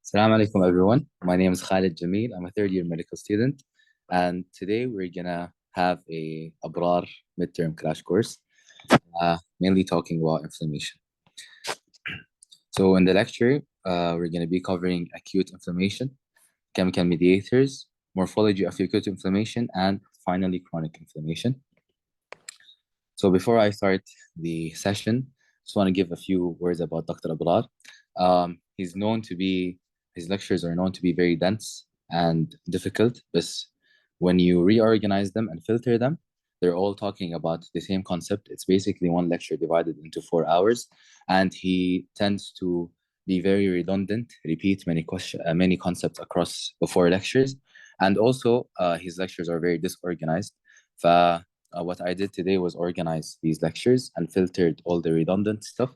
Assalamu alaikum, everyone. My name is Khalid Jamiel. I'm a third year medical student. And today we're gonna have a Abrar midterm crash course, mainly talking about inflammation. So in the lecture, we're gonna be covering acute inflammation, chemical mediators, morphology of acute inflammation, and finally chronic inflammation. So before I start the session, just want to give a few words about Dr. Abrar. His lectures are known to be very dense and difficult, but when you reorganize them and filter them, they're all talking about the same concept. It's basically one lecture divided into 4 hours, and he tends to be very redundant, repeat many concepts across the 4 lectures, and also his lectures are very disorganized. What I did today was organize these lectures and filtered all the redundant stuff.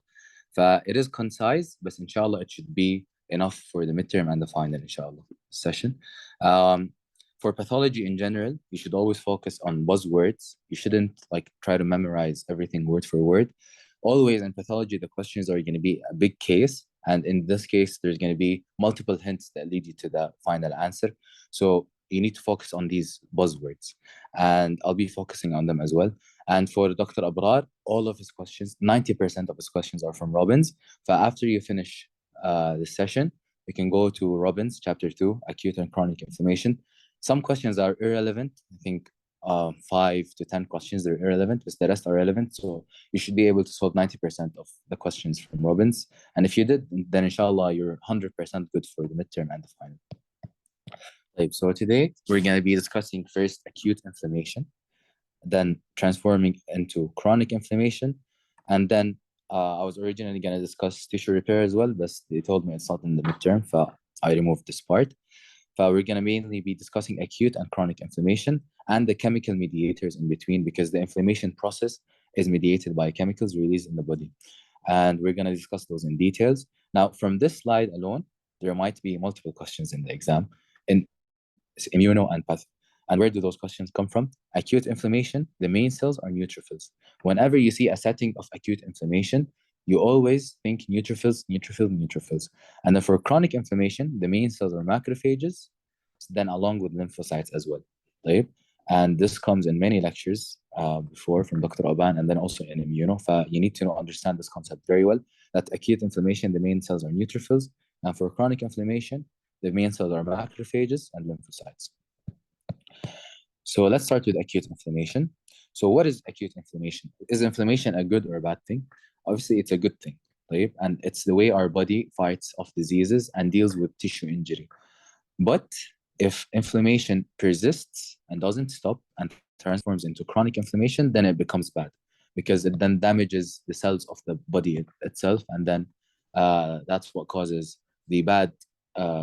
It is concise, but inshallah, it should be enough for the midterm and the final, inshallah, session. For pathology in general, you should always focus on buzzwords. You shouldn't try to memorize everything word for word. Always in pathology, the questions are going to be a big case. And in this case, there's going to be multiple hints that lead you to the final answer. So you need to focus on these buzzwords, and I'll be focusing on them as well. And for Dr. Abrar, all of his questions, 90% of his questions are from Robbins. After you finish the session, we can go to Robbins, chapter 2, acute and chronic inflammation. Some questions are irrelevant. I think 5 to 10 questions are irrelevant, but the rest are relevant. So you should be able to solve 90% of the questions from Robbins. And if you did, then inshallah, you're 100% good for the midterm and the final. So today we're going to be discussing first acute inflammation, then transforming into chronic inflammation, and then I was originally going to discuss tissue repair as well, but they told me it's not in the midterm, so I removed this part. We're going to mainly be discussing acute and chronic inflammation and the chemical mediators in between, because the inflammation process is mediated by chemicals released in the body. And we're going to discuss those in details. Now, from this slide alone, there might be multiple questions in the exam in immuno and path. And where do those questions come from? Acute inflammation, the main cells are neutrophils. Whenever you see a setting of acute inflammation, you always think neutrophils, neutrophils, neutrophils. And then for chronic inflammation, the main cells are macrophages, then along with lymphocytes as well. Right? And this comes in many lectures before from Dr. Aban, and then also in immuno. You need to understand this concept very well, that acute inflammation, the main cells are neutrophils. And for chronic inflammation, the main cells are macrophages and lymphocytes. So let's start with acute inflammation. So what is acute inflammation? Is inflammation a good or a bad thing? Obviously, it's a good thing, right? And it's the way our body fights off diseases and deals with tissue injury. But if inflammation persists and doesn't stop and transforms into chronic inflammation, then it becomes bad, because it then damages the cells of the body itself, and then that's what causes the bad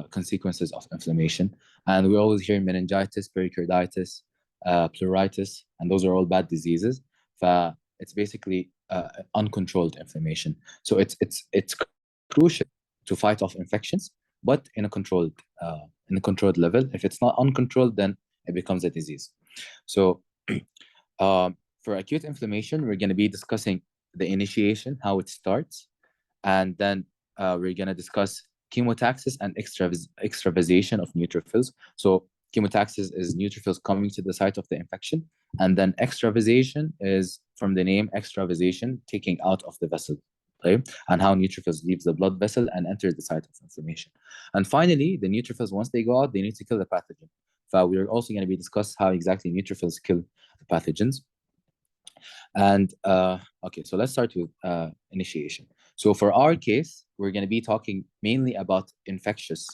consequences of inflammation. And we always hear meningitis, pericarditis, pleuritis, and those are all bad diseases. It's basically uncontrolled inflammation. So it's crucial to fight off infections, but in a controlled level. If it's not uncontrolled, then it becomes a disease. So for acute inflammation, we're going to be discussing the initiation, how it starts, and then we're going to discuss chemotaxis and extravasation of neutrophils. So chemotaxis is neutrophils coming to the site of the infection, and then extravasation is from the name extravasation, taking out of the vessel, right? And how neutrophils leaves the blood vessel and enters the site of inflammation. And finally, the neutrophils, once they go out, they need to kill the pathogen. We're also going to be discuss how exactly neutrophils kill the pathogens. And okay, so let's start with initiation. So for our case, we're going to be talking mainly about infectious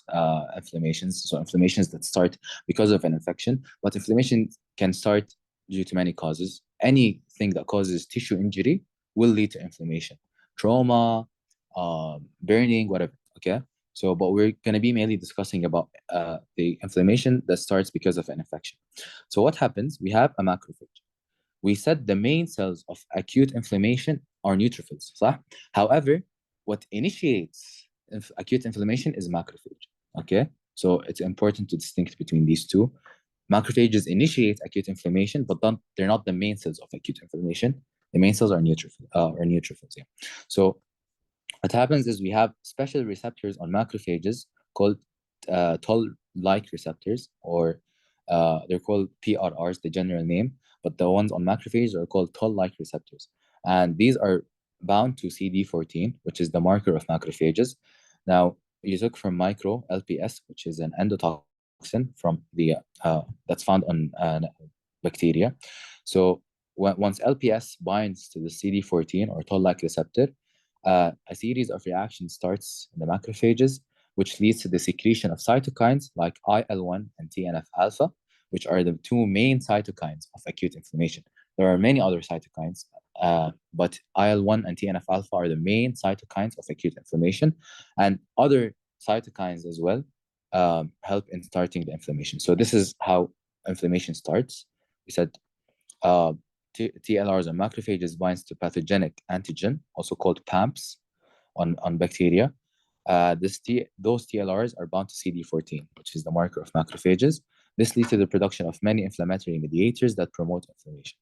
inflammations, so inflammations that start because of an infection. But inflammation can start due to many causes. Anything that causes tissue injury will lead to inflammation, trauma, burning, whatever. Okay. So, but we're going to be mainly discussing about the inflammation that starts because of an infection. So what happens? We have a macrophage. We said the main cells of acute inflammation are neutrophils. صح? However, what initiates acute inflammation is macrophage. Okay, so it's important to distinguish between these two. Macrophages initiate acute inflammation, but they're not the main cells of acute inflammation. The main cells are neutrophils. Yeah. So what happens is we have special receptors on macrophages called toll-like receptors, or they're called PRRs, the general name, but the ones on macrophages are called toll-like receptors. And these are bound to CD14, which is the marker of macrophages. Now, you took from micro LPS, which is an endotoxin from the that's found on bacteria. So once LPS binds to the CD14 or toll-like receptor, a series of reactions starts in the macrophages, which leads to the secretion of cytokines like IL-1 and TNF-alpha, which are the two main cytokines of acute inflammation. There are many other cytokines, but IL-1 and TNF-alpha are the main cytokines of acute inflammation, and other cytokines as well help in starting the inflammation. So this is how inflammation starts. We said TLRs and macrophages binds to pathogenic antigen, also called PAMPs, on bacteria. Those TLRs are bound to CD14, which is the marker of macrophages. This leads to the production of many inflammatory mediators that promote inflammation.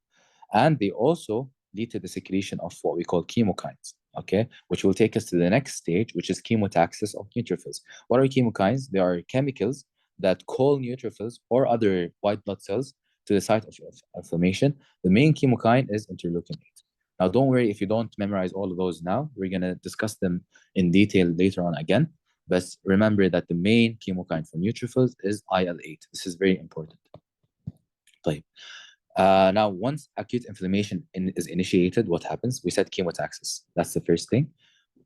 And they also lead to the secretion of what we call chemokines, okay, which will take us to the next stage, which is chemotaxis of neutrophils. What are chemokines? They are chemicals that call neutrophils or other white blood cells to the site of inflammation. The main chemokine is interleukin 8. Now, don't worry if you don't memorize all of those now. We're going to discuss them in detail later on again. But remember that the main chemokine for neutrophils is IL-8. This is very important. Now, once acute inflammation is initiated, what happens? We said chemotaxis. That's the first thing.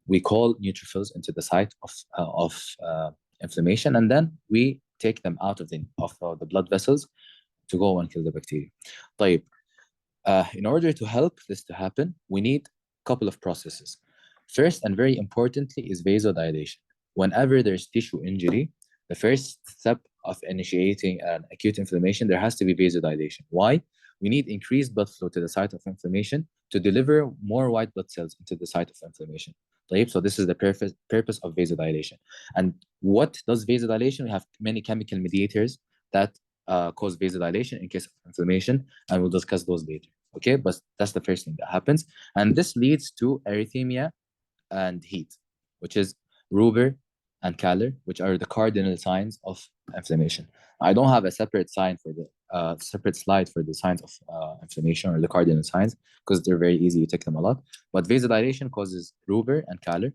We call neutrophils into the site of inflammation, and then we take them out of the blood vessels to go and kill the bacteria. In order to help this to happen, we need a couple of processes. First, and very importantly, is vasodilation. Whenever there's tissue injury, the first step of initiating an acute inflammation, there has to be vasodilation. Why? We need increased blood flow to the site of inflammation to deliver more white blood cells into the site of inflammation. So this is the purpose of vasodilation. And what does vasodilation? We have many chemical mediators that cause vasodilation in case of inflammation, and we'll discuss those later. Okay, but that's the first thing that happens. And this leads to erythema and heat, which is rubor and Calor, which are the cardinal signs of inflammation. I don't have a separate slide for the signs of inflammation or the cardinal signs because they're very easy. You take them a lot. But vasodilation causes rubor and Calor.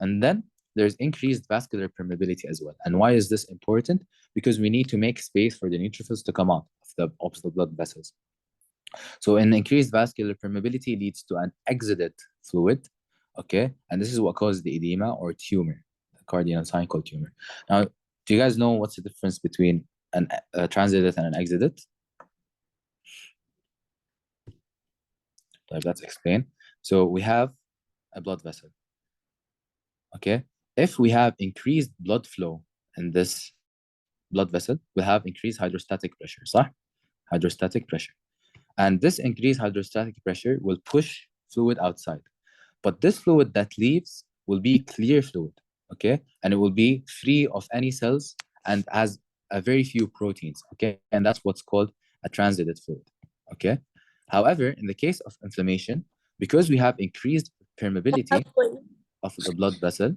And then there's increased vascular permeability as well. And why is this important? Because we need to make space for the neutrophils to come out of the blood vessels. So an increased vascular permeability leads to an exudate fluid, okay? And this is what causes the edema or tumor, the cardinal sign called tumor. Now, do you guys know what's the difference between a transudate and an exudate? Let's explain. So we have a blood vessel, okay? If we have increased blood flow in this blood vessel, we have increased hydrostatic pressure, صح? Hydrostatic pressure. And this increased hydrostatic pressure will push fluid outside. But this fluid that leaves will be clear fluid, okay? And it will be free of any cells and has a very few proteins, okay? And that's what's called a transudate fluid, okay? However, in the case of inflammation, because we have increased permeability of the blood vessel,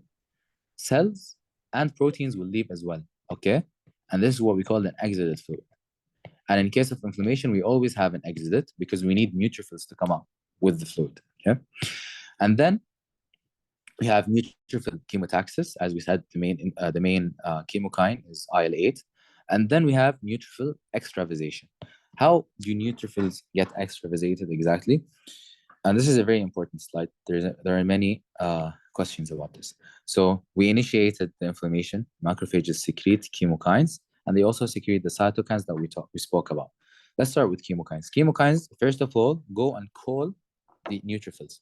cells and proteins will leave as well, okay? And this is what we call an exudate fluid. And in case of inflammation, we always have an exudate because we need neutrophils to come out with the fluid, okay? And then we have neutrophil chemotaxis. As we said, the main chemokine is IL-8. And then we have neutrophil extravasation. How do neutrophils get extravasated exactly? And this is a very important slide. There are many questions about this. So we initiated the inflammation. Macrophages secrete chemokines, and they also secrete the cytokines that we spoke about. Let's start with chemokines. Chemokines, first of all, go and call the neutrophils.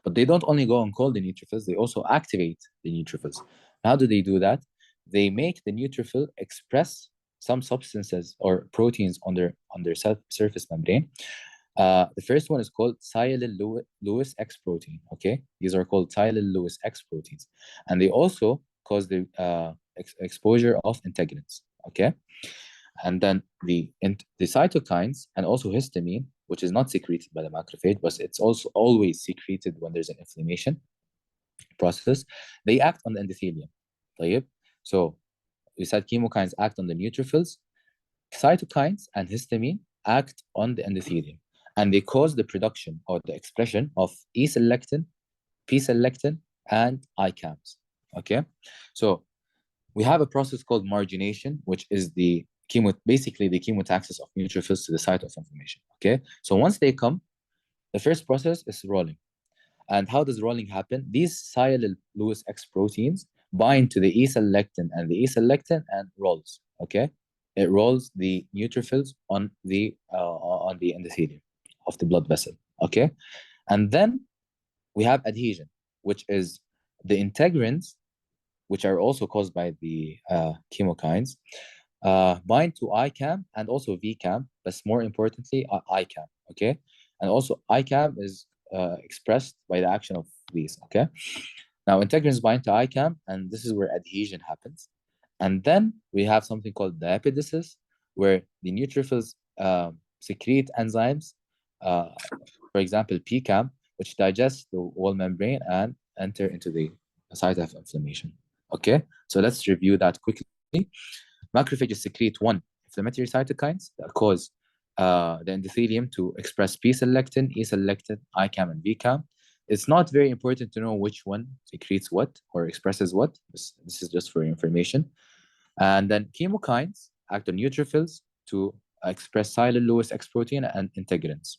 But they don't only go and call the neutrophils, they also activate the neutrophils. How do they do that? They make the neutrophil express some substances or proteins on their surface membrane. The first one is called Thiolate-Lewis X protein, okay? These are called Thiolate-Lewis X proteins. And they also cause the exposure of integrins, okay? And then the cytokines and also histamine, which is not secreted by the macrophage, but it's also always secreted when there's an inflammation process, they act on the endothelium. So we said chemokines act on the neutrophils. Cytokines and histamine act on the endothelium, and they cause the production or the expression of E-selectin, P-selectin, and ICAMs. Okay, so we have a process called margination, which is basically the chemotaxis of neutrophils to the site of inflammation. Okay, so once they come, the first process is rolling. And how does rolling happen? These sialyl Lewis X proteins bind to the E-selectin and the E-selectin and rolls. Okay, it rolls the neutrophils on the endothelium of the blood vessel. Okay, and then we have adhesion, which is the integrins, which are also caused by the chemokines, bind to ICAM and also VCAM, but more importantly, ICAM. Okay, and also ICAM is expressed by the action of these. Okay, now integrins bind to ICAM, and this is where adhesion happens. And then we have something called diapedesis, where the neutrophils secrete enzymes, for example, PCAM, which digests the wall membrane and enter into the site of inflammation. Okay, so let's review that quickly. Macrophages secrete one inflammatory cytokines that cause the endothelium to express P-selectin, E-selectin, ICAM, and VCAM. It's not very important to know which one secretes what or expresses what. This is just for information. And then chemokines act on neutrophils to express sialyl Lewis X protein and integrins.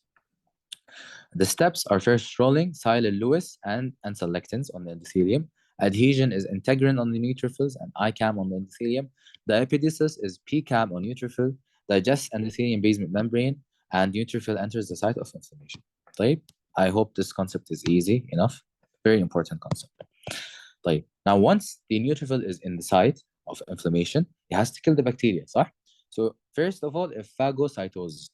The steps are first rolling, sialyl Lewis and selectins on the endothelium. Adhesion is integrin on the neutrophils and ICAM on the endothelium. Diapedesis is PCAM on neutrophil, digests endothelium basement membrane, and neutrophil enters the site of inflammation. طيب, I hope this concept is easy enough. Very important concept. طيب, now once the neutrophil is in the site of inflammation, it has to kill the bacteria, صح? So first of all, if phagocytoses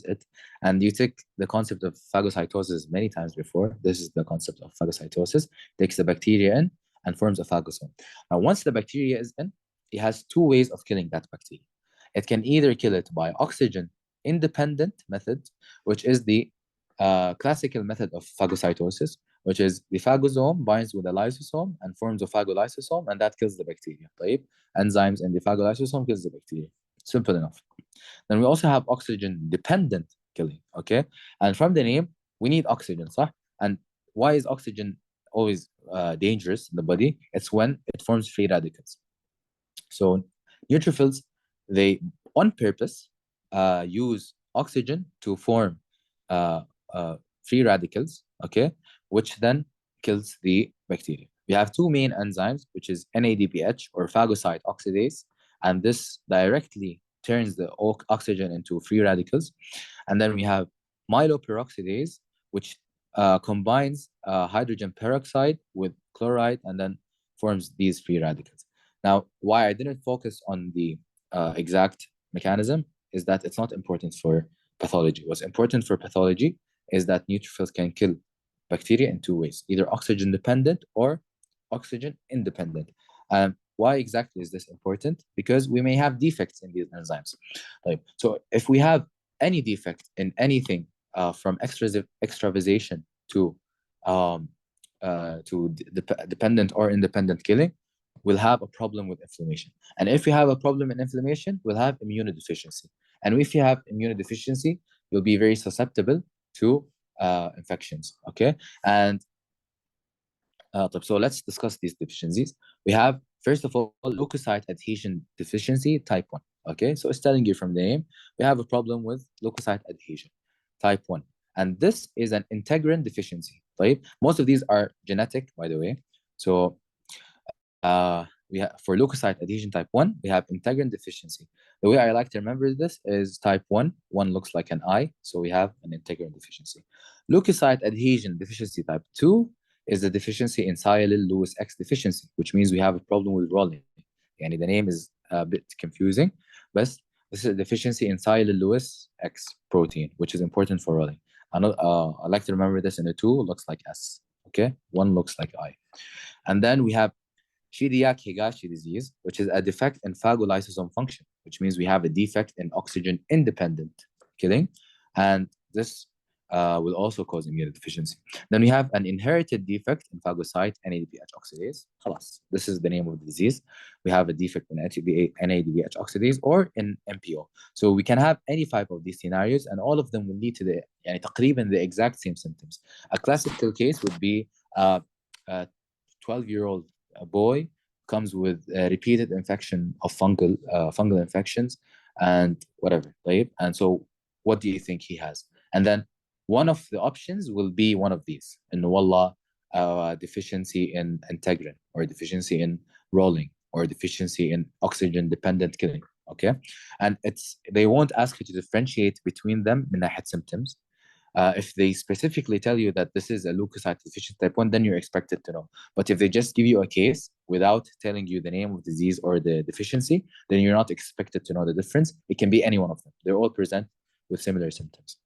it, and you take the concept of phagocytosis many times before. This is the concept of phagocytosis. Takes the bacteria in and forms a phagosome. Now, once the bacteria is in, it has two ways of killing that bacteria. It can either kill it by oxygen-independent method, which is the classical method of phagocytosis, which is the phagosome binds with a lysosome and forms a phagolysosome, and that kills the bacteria. Right? Enzymes in the phagolysosome kills the bacteria. Simple enough. Then we also have oxygen-dependent killing, okay? And from the name, we need oxygen, صح? And why is oxygen always dangerous in the body? It's when it forms free radicals. So neutrophils, they on purpose use oxygen to form free radicals, okay? Which then kills the bacteria. We have two main enzymes, which is NADPH or phagocyte oxidase, and this directly turns the oxygen into free radicals. And then we have myeloperoxidase, which combines hydrogen peroxide with chloride and then forms these free radicals. Now, why I didn't focus on the exact mechanism is that it's not important for pathology. What's important for pathology is that neutrophils can kill bacteria in two ways, either oxygen-dependent or oxygen-independent. Why exactly is this important? Because we may have defects in these enzymes. So if we have any defect in anything from extravasation to dependent or independent killing, we'll have a problem with inflammation. And if we have a problem in inflammation, we'll have immunodeficiency. And if you have immunodeficiency, you'll be very susceptible to infections, okay? And so let's discuss these deficiencies. We have, first of all, leukocyte adhesion deficiency type 1. Okay, so it's telling you from the name, we have a problem with leukocyte adhesion type 1. And this is an integrin deficiency, right? Most of these are genetic, by the way. So we have, for leukocyte adhesion type 1, we have integrin deficiency. The way I like to remember this is type 1. 1 looks like an eye, so we have an integrin deficiency. Leukocyte adhesion deficiency type 2 is a deficiency in sialyl Lewis X deficiency, which means we have a problem with rolling. Yani the name is a bit confusing, but this is a deficiency in sialyl Lewis X protein, which is important for rolling. I like to remember this in a 2 looks like S, okay? 1 looks like I. And then we have Chidiac-Higashi disease, which is a defect in phagolysosome function, which means we have a defect in oxygen-independent killing. And this will also cause immunodeficiency. Then we have an inherited defect in phagocyte NADPH oxidase. خلاص, this is the name of the disease. We have a defect in NADPH oxidase or in MPO. So we can have any type of these scenarios, and all of them will lead to the تقريبا the exact same symptoms. A classical case would be a 12-year-old boy comes with a repeated infection of fungal infections and whatever, right? And so what do you think he has? And then one of the options will be one of these, in wallah, deficiency in integrin, or deficiency in rolling, or deficiency in oxygen dependent killing. Okay, and they won't ask you to differentiate between them من ناحية symptoms. If they specifically tell you that this is a leukocyte deficient type 1, then you're expected to know. But if they just give you a case without telling you the name of the disease or the deficiency, then you're not expected to know the difference. It can be any one of them. They all present with similar symptoms.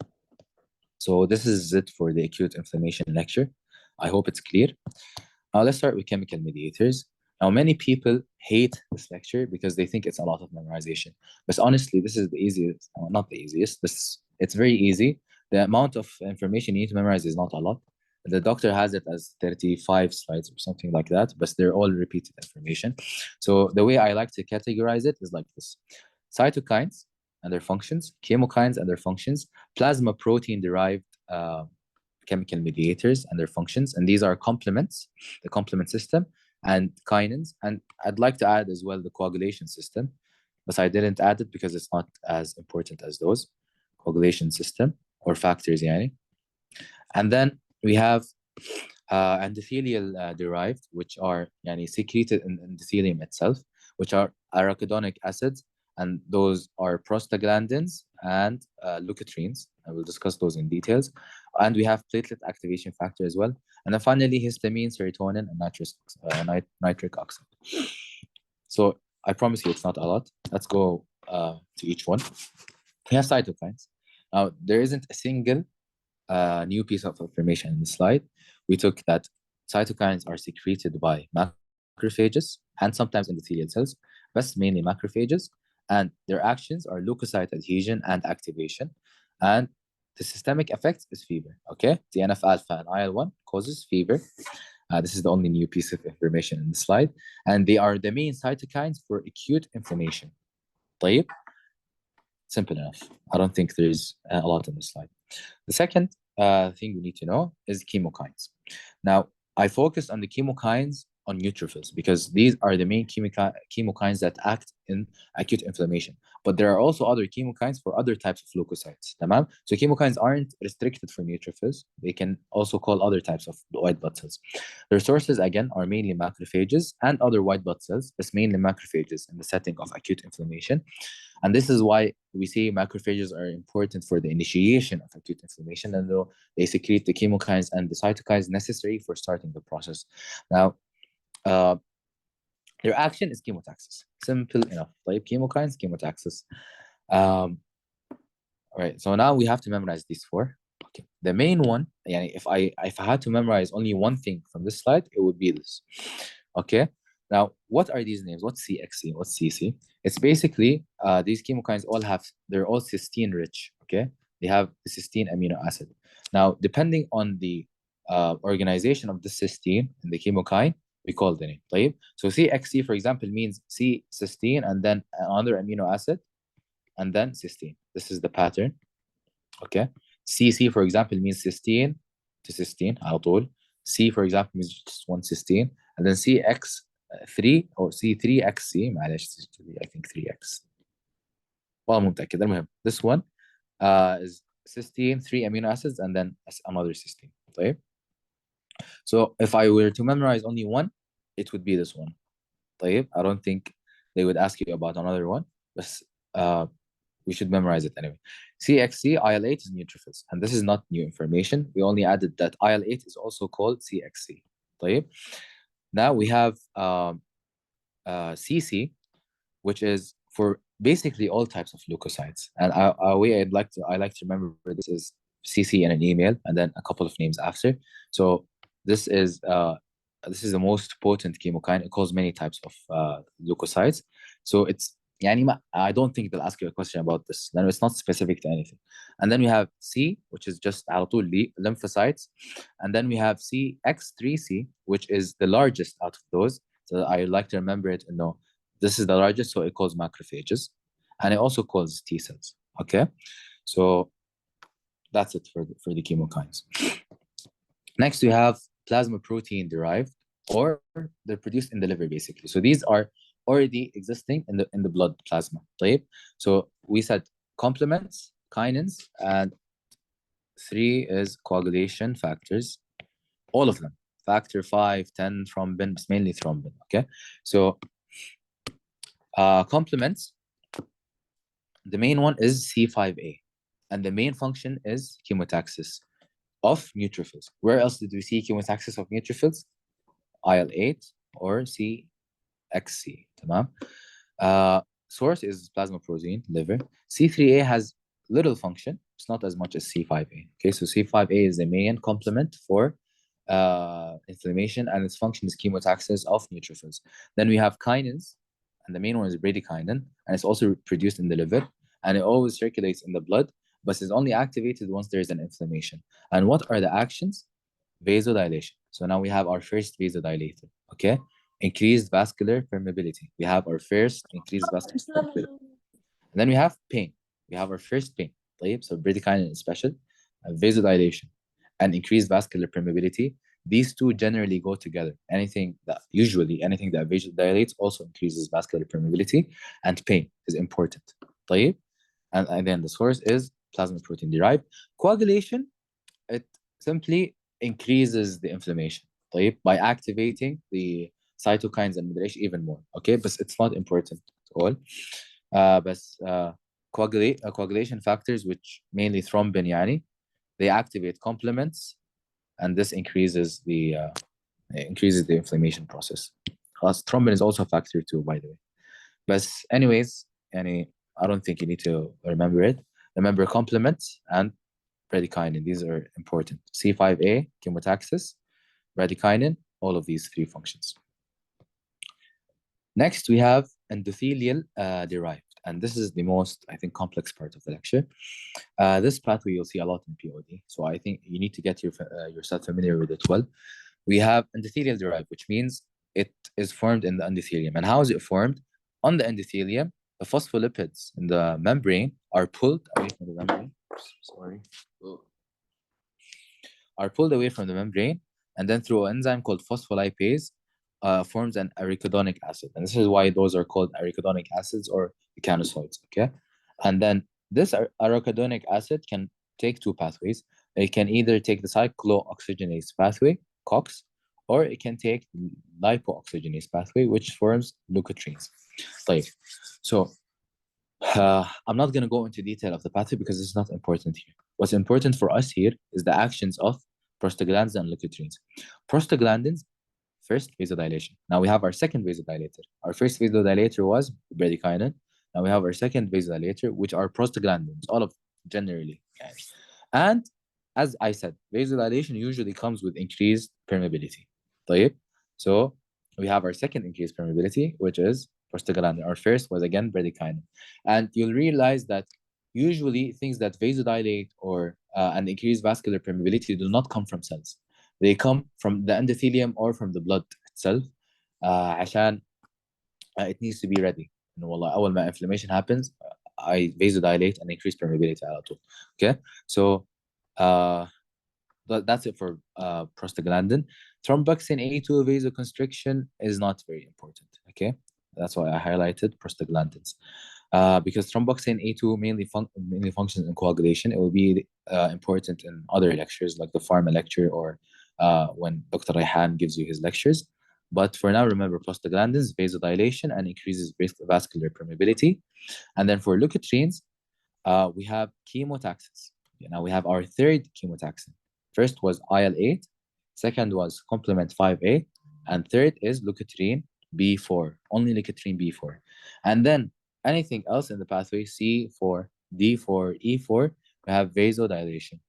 So this is it for the acute inflammation lecture. I hope it's clear. Now let's start with chemical mediators. Now, many people hate this lecture because they think it's a lot of memorization. But honestly, this is the easiest, well, not the easiest, it's very easy. The amount of information you need to memorize is not a lot. The doctor has it as 35 slides or something like that, but they're all repeated information. So the way I like to categorize it is like this: cytokines and their functions, chemokines and their functions, plasma protein derived chemical mediators and their functions. And these are complements, the complement system, and kinins. And I'd like to add as well the coagulation system, but I didn't add it because it's not as important as those. Coagulation system or factors, yani. And then we have endothelial derived, which are secreted in endothelium itself, which are arachidonic acids, and those are prostaglandins and leukotrienes. I will discuss those in details. And we have platelet activation factor as well. And then finally, histamine, serotonin, and nitric oxide. So I promise you it's not a lot. Let's go to each one. We have cytokines. Now, there isn't a single new piece of information in the slide. We took that cytokines are secreted by macrophages and sometimes endothelial cells, but mainly macrophages. And their actions are leukocyte adhesion and activation. And the systemic effect is fever, okay? TNF alpha and IL-1 causes fever. This is the only new piece of information in the slide. And they are the main cytokines for acute inflammation. طيب? Simple enough. I don't think there's a lot on this slide. The second thing we need to know is chemokines. Now, I focused on the chemokines on neutrophils because these are the main chemokines that act in acute inflammation. But there are also other chemokines for other types of leukocytes. Tamam? So chemokines aren't restricted for neutrophils. They can also call other types of white blood cells. Their sources, again, are mainly macrophages and other white blood cells, but mainly macrophages in the setting of acute inflammation. And this is why we say macrophages are important for the initiation of acute inflammation, and they secrete the chemokines and the cytokines necessary for starting the process. Now, their action is chemotaxis. Simple enough. Like chemokines, chemotaxis. All right. So now we have to memorize these four. Okay. The main one, if I had to memorize only one thing from this slide, it would be this. Okay. Now, what are these names? What's CXC? What's CC? It's basically these chemokines they're all cysteine rich. Okay. They have the cysteine amino acid. Now, depending on the organization of the cysteine in the chemokine, we call the name. طيب? So CXC, for example, means C cysteine and then another amino acid and then cysteine. This is the pattern. Okay. CC, for example, means cysteine to cysteine. على طول. C, for example, means just one cysteine. And then CX3 or C3XC. معلش, I think 3X. والله مو متأكد. المهم, this one is cysteine, 3 amino acids, and then another cysteine. طيب? So if I were to memorize only one, it would be this one. طيب? I don't think they would ask you about another one, but we should memorize it anyway. CXC, IL-8 is neutrophils, and this is not new information. We only added that IL-8 is also called CXC. طيب? Now we have CC, which is for basically all types of leukocytes. And a way I like to remember this is CC in an email and then a couple of names after. So this is the most potent chemokine. It causes many types of leukocytes. So it's I don't think they'll ask you a question about this. Then it's not specific to anything. And then we have C, which is just على طول lymphocytes. And then we have CX3C, which is the largest out of those. So I like to remember it and know this is the largest, so it calls macrophages. And it also calls T cells. Okay. So that's it for the chemokines. Next, we have plasma protein derived, or they're produced in the liver, basically. So these are already existing in the blood plasma. طيب? So we said complements, kinins, and 3 is coagulation factors. All of them. Factor 5, 10, thrombin, but mainly thrombin. Okay. So complements, the main one is C5a, and the main function is chemotaxis of neutrophils. Where else did we see chemotaxis of neutrophils? IL-8 or CXC. تمام. Source is plasma protein, liver. C3a has little function. It's not as much as C5a. Okay, so C5a is the main complement for inflammation, and its function is chemotaxis of neutrophils. Then we have kinins, and the main one is bradykinin, and it's also produced in the liver, and it always circulates in the blood, but is only activated once there is an inflammation. And what are the actions? Vasodilation. So now we have our first vasodilator, okay? Increased vascular permeability. We have our first increased vascular permeability. And then we have pain. We have our first pain. طيب? So bradykinin is special. Vasodilation and increased vascular permeability. These two generally go together. Usually anything that vasodilates also increases vascular permeability, and pain is important. طيب? And then the source is plasma protein derived. Coagulation, it simply increases the inflammation طيب, by activating the cytokines and moderation even more. Okay, but it's not important at all. Coagulation factors, which mainly thrombin يعني, they activate complements, and this increases the inflammation process. Thrombin is also a factor too, by the way. But anyways, I don't think you need to remember it. Remember complements and bradykinin. These are important. C5a, chemotaxis, bradykinin, all of these three functions. Next, we have endothelial derived. And this is the most, I think, complex part of the lecture. This pathway you'll see a lot in POD. So I think you need to get yourself familiar with it well. We have endothelial derived, which means it is formed in the endothelium. And how is it formed? On the endothelium, the phospholipids in the membrane are pulled away from the membrane. Sorry. Are pulled away from the membrane, and then through an enzyme called phospholipase, forms an arachidonic acid. And this is why those are called arachidonic acids or echinosoids, okay? And then this arachidonic acid can take two pathways. It can either take the cyclooxygenase pathway, COX, or it can take lipooxygenase pathway, which forms leukotrienes. So I'm not going to go into detail of the pathway because it's not important here. What's important for us here is the actions of prostaglandins and leukotrienes. Prostaglandins, first, vasodilation. Now we have our second vasodilator. Our first vasodilator was bradykinin. Now we have our second vasodilator, which are prostaglandins, all of generally. And as I said, vasodilation usually comes with increased permeability. طيب? So we have our second increased permeability, which is prostaglandin. Our first was again bradykinin. And you'll realize that usually things that vasodilate or and increase vascular permeability do not come from cells. They come from the endothelium or from the blood itself. عشان it needs to be ready. والله أول ما inflammation happens, I vasodilate and increase permeability على طول. Okay, so that's it for prostaglandin. Thromboxane A2 vasoconstriction is not very important. Okay, that's why I highlighted prostaglandins. Because thromboxane A2 mainly functions in coagulation. It will be important in other lectures, like the pharma lecture or when Dr. Rayhan gives you his lectures. But for now, remember prostaglandins, vasodilation, and increases vascular permeability. And then for leukotrienes, we have chemotaxis. Now we have our third chemotaxin. First was IL-8, second was complement 5A, and third is leukotriene B4, only leukotriene B4. And then anything else in the pathway, C4, D4, E4, we have vasodilation.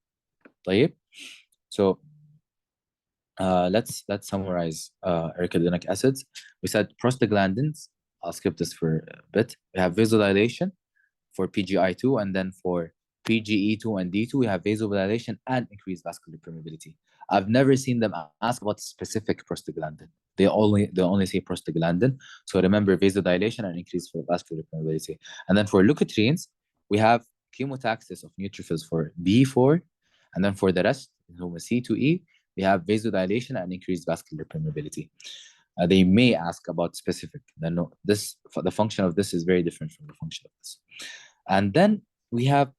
طيب? So let's summarize arachidonic acids. We said prostaglandins I'll skip this for a bit. We have vasodilation for PGI2, and then for PGE2 and D2, we have vasodilation and increased vascular permeability. I've never seen them ask about specific prostaglandin. They only say prostaglandin. So remember vasodilation and increased vascular permeability. And then for leukotrienes, we have chemotaxis of neutrophils for B4, and then for the rest, C2E, we have vasodilation and increased vascular permeability. They may ask about specific. Then no, the function of this is very different from the function of this. And then we have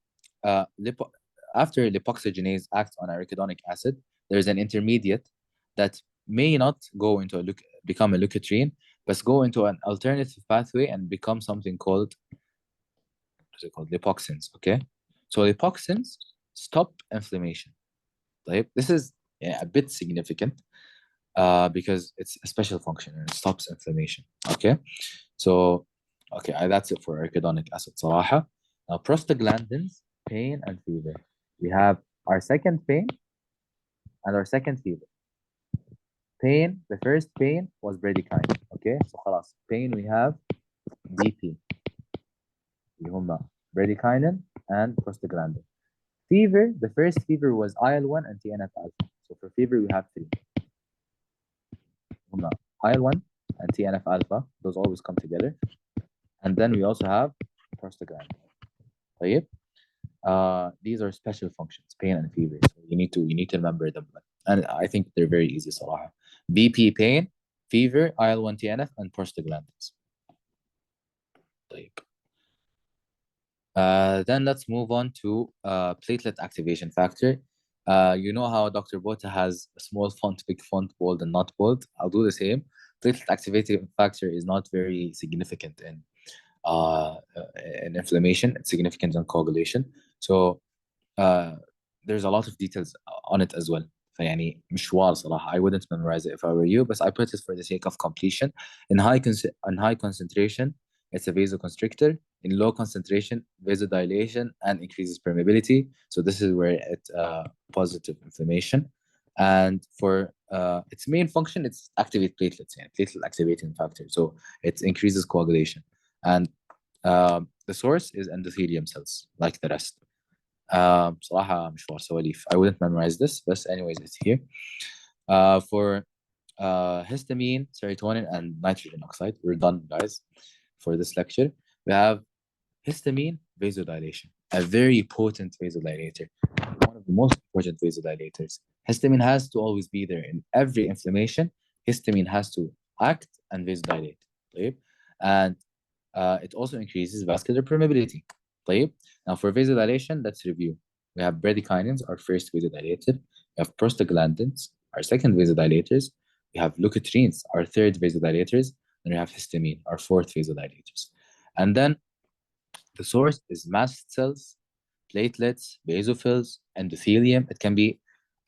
after lipoxygenase acts on arachidonic acid, there's an intermediate that may not go into become a leukotriene, but go into an alternative pathway and become something called, what's it called? Lipoxins. Okay, so lipoxins stop inflammation. Right? This is a bit significant because it's a special function and it stops inflammation. Okay, so that's it for arachidonic acid. صراحة. Now prostaglandins, pain and fever. We have our second pain and our second fever. Pain, the first pain was bradykinin. Okay, so خلاص. Pain we have BP. Bradykinin and prostaglandin. Fever, the first fever was IL-1 and TNF alpha. So for fever we have three. IL-1 and TNF alpha, those always come together. And then we also have prostaglandin. طيب. These are special functions, pain and fever. So you need to remember them. And I think they're very easy صراحة. BP pain, fever, IL-1 TNF, and prostaglandins. طيب. Then let's move on to platelet activation factor. You know how Dr. Bota has a small font, big font, bold, and not bold? I'll do the same. Platelet activating factor is not very significant in inflammation. It's significant in coagulation. So there's a lot of details on it as well. فيعني مشوار صراحة. I wouldn't memorize it if I were you, but I put it for the sake of completion. In high concentration, it's a vasoconstrictor. In low concentration, vasodilation and increases permeability. So this is where it's positive inflammation. And for its main function, it's activate platelets, platelet activating factor. So it increases coagulation. And the source is endothelium cells, like the rest. بصراحة مشوار سواليف. I wouldn't memorize this, but anyways, it's here. For histamine, serotonin, and nitrogen oxide, we're done, guys, for this lecture. We have histamine vasodilation, a very potent vasodilator, one of the most important vasodilators. Histamine has to always be there in every inflammation. Histamine has to act and vasodilate. طيب? And it also increases vascular permeability. طيب? Now for vasodilation, let's review. We have bradykinins, our first vasodilator. We have prostaglandins, our second vasodilators. We have leukotrienes, our third vasodilators. And we have histamine, our fourth vasodilators. And then the source is mast cells, platelets, basophils, endothelium. It can be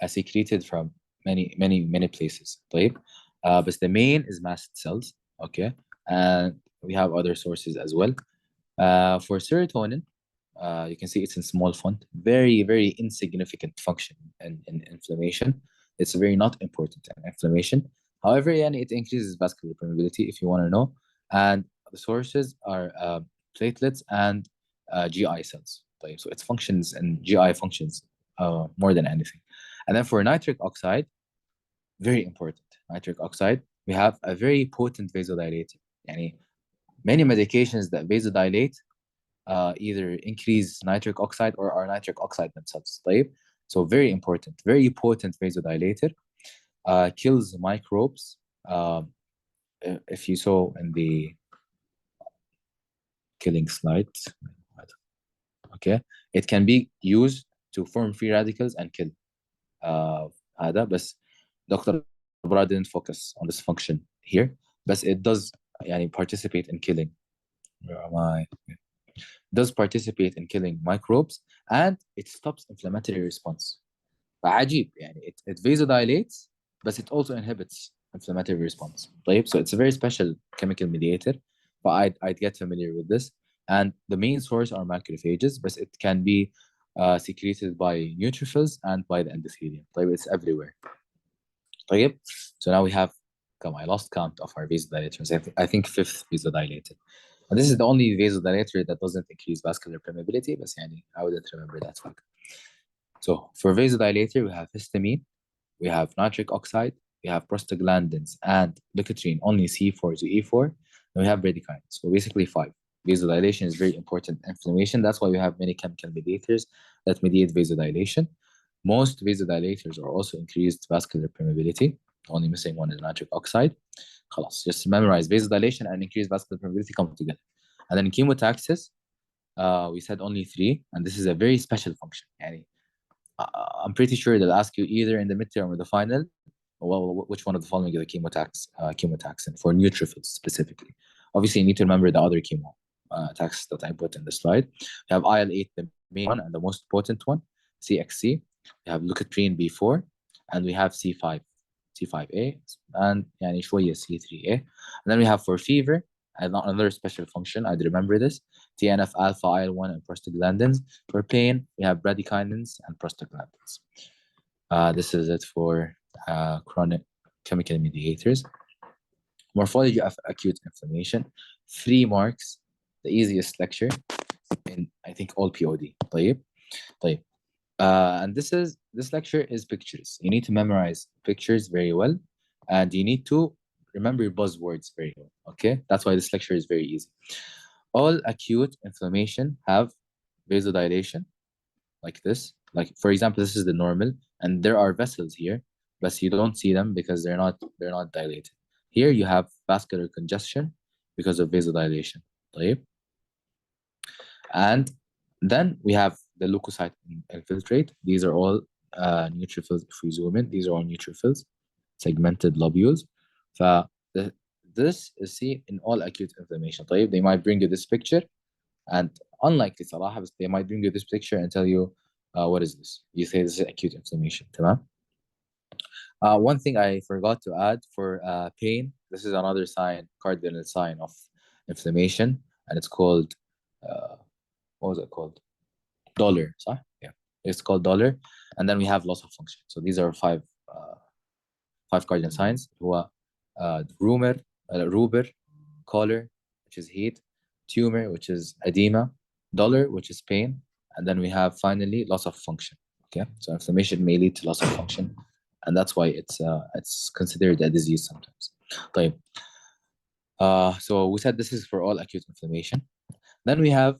secreted from many places. طيب? But the main is mast cells. Okay, and we have other sources as well. For serotonin, you can see it's in small font. Very insignificant function in inflammation. It's very not important in inflammation. However, it increases vascular permeability if you want to know. And the sources are platelets and GI cells. So its functions and GI functions more than anything. And then for nitric oxide, very important. Nitric oxide, we have a very potent vasodilator. Many medications that vasodilate either increase nitric oxide or are nitric oxide themselves. So very important, very potent vasodilator. Kills microbes. If you saw in the killing slide, okay, it can be used to form free radicals and kill. هذا بس Dr. Abra didn't focus on this function here, but it does participate in killing. Where am I? Does participate in killing microbes, and it stops inflammatory response. عجيب it vasodilates, but it also inhibits inflammatory response. So it's a very special chemical mediator, but I'd get familiar with this. And the main source are macrophages, but it can be secreted by neutrophils and by the endothelium. It's everywhere. So now we have come. I lost count of our vasodilators. I think fifth vasodilator. And this is the only vasodilator that doesn't increase vascular permeability, but يعني, I wouldn't remember that fact. So for vasodilator, we have histamine, we have nitric oxide, we have prostaglandins and leukotriene, only C4 to E4, and we have bradykinin. So basically five. Vasodilation is very important inflammation. That's why we have many chemical mediators that mediate vasodilation. Most vasodilators are also increased vascular permeability. Only missing one is nitric oxide. خلاص, just memorize vasodilation and increased vascular permeability come together. And then chemotaxis, we said only three, and this is a very special function. يعني, I'm pretty sure they'll ask you either in the midterm or the final, well, which one of the following is a chemotaxin for neutrophils specifically. Obviously, you need to remember the other chemotaxis that I put in the slide. We have IL-8, the main one and the most potent one, CXC. We have leukotriene B4, and we have C5A, and يعني شوية C3A. And then we have for fever, another special function, I'd remember this, TNF alpha, IL-1, and prostaglandins. For pain, we have bradykinins and prostaglandins. This is it for chronic chemical mediators. Morphology of acute inflammation. 3 marks, the easiest lecture in, I think, all POD. طيب. And this lecture is pictures. You need to memorize pictures very well, and you need to remember buzzwords very well. Okay, that's why this lecture is very easy. All acute inflammation have vasodilation, like this. Like for example, this is the normal, and there are vessels here, but you don't see them because they're not dilated. Here you have vascular congestion because of vasodilation. طيب. And then we have the leukocyte infiltrate. These are all neutrophils. If we zoom in, these are all neutrophils, segmented lobules. This is seen in all acute inflammation. طيب, they might bring you this picture, and unlikely صراحة, they might bring you this picture and tell you, what is this? You say this is acute inflammation. تمام? One thing I forgot to add for pain, this is another sign, cardinal sign of inflammation, and it's called, what was it called? Dollar, صح? Yeah, it's called dollar. And then we have loss of function. So these are five cardinal signs. هو ruber, choler, which is heat, tumor, which is edema, dollar, which is pain, and then we have finally loss of function. Okay, so inflammation may lead to loss of function, and that's why it's considered a disease sometimes. طيب. So we said this is for all acute inflammation. Then we have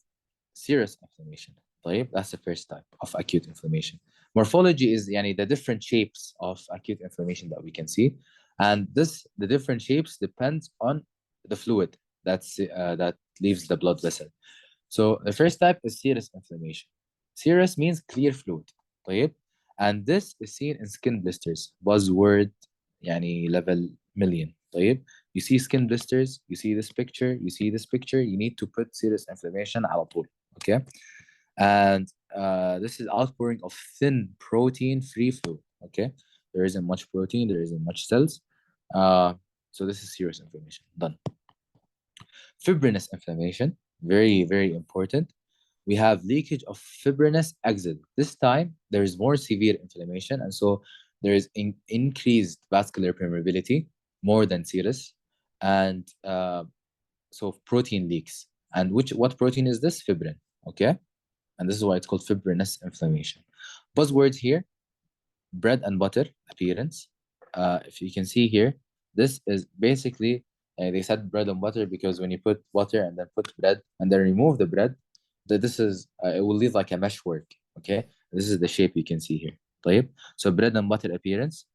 serious inflammation. طيب, that's the first type of acute inflammation. Morphology is يعني, the different shapes of acute inflammation that we can see, and the different shapes depends on the fluid that leaves the blood vessel. So the first type is serous inflammation. Serous means clear fluid. طيب, and this is seen in skin blisters. Buzzword يعني level million. طيب, you see skin blisters, you see this picture, you need to put serous inflammation على طول. Okay, and this is outpouring of thin protein-free fluid. Okay, there isn't much protein, there isn't much cells. So this is serous inflammation. Done. Fibrinous inflammation, very, very important. We have leakage of fibrinous exudate. This time, there is more severe inflammation, and so there is increased vascular permeability, more than serous, and so protein leaks. And what protein is this? Fibrin. Okay, and this is why it's called fibrinous inflammation. Buzzwords here: bread and butter appearance. If you can see here, this is basically, they said bread and butter because when you put butter and then put bread and then remove the bread, this is it will leave like a meshwork. Okay, this is the shape you can see here. طيب, so bread and butter appearance.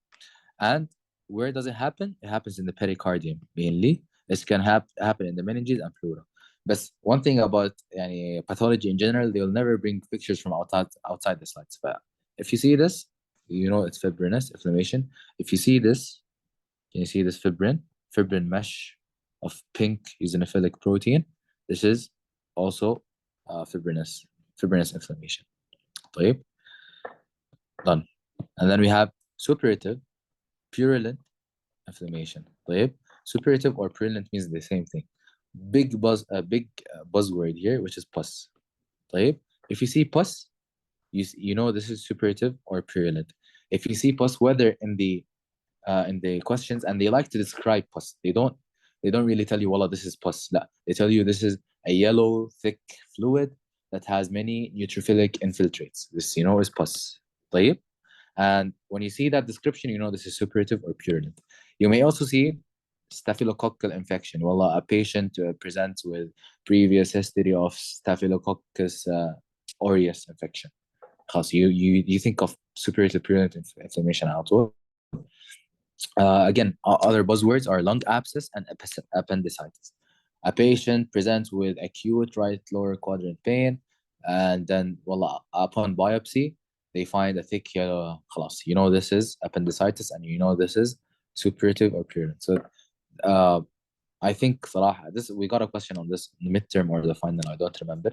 And where does it happen? It happens in the pericardium mainly. This can happen in the meninges and pleura. But one thing about يعني, pathology in general, they will never bring pictures from outside the slides. But if you see this, you know it's fibrinous inflammation. If you see this, can you see this fibrin mesh of pink eosinophilic protein? This is also fibrinous inflammation. طيب. Done. And then we have suppurative purulent inflammation. طيب. Suppurative or purulent means the same thing. Big buzzword here, which is pus. طيب. If you see pus, you know this is suppurative or purulent. If you see pus, whether in the in the questions, and they like to describe pus. They don't really tell you, "Wallah, this is pus." لا. They tell you this is a yellow, thick fluid that has many neutrophilic infiltrates. This, is pus. طيب? And when you see that description, this is suppurative or purulent. You may also see staphylococcal infection. Wallah, a patient presents with previous history of Staphylococcus aureus infection. خلاص, you think of suppurative purulent inflammation على طول. Again, other buzzwords are lung abscess and appendicitis. A patient presents with acute right lower quadrant pain, and then, well, upon biopsy, they find a thick yellow خلاص. This is appendicitis, and this is suppurative or purulent. So, I think صراحة, we got a question on this in the midterm or the final, I don't remember.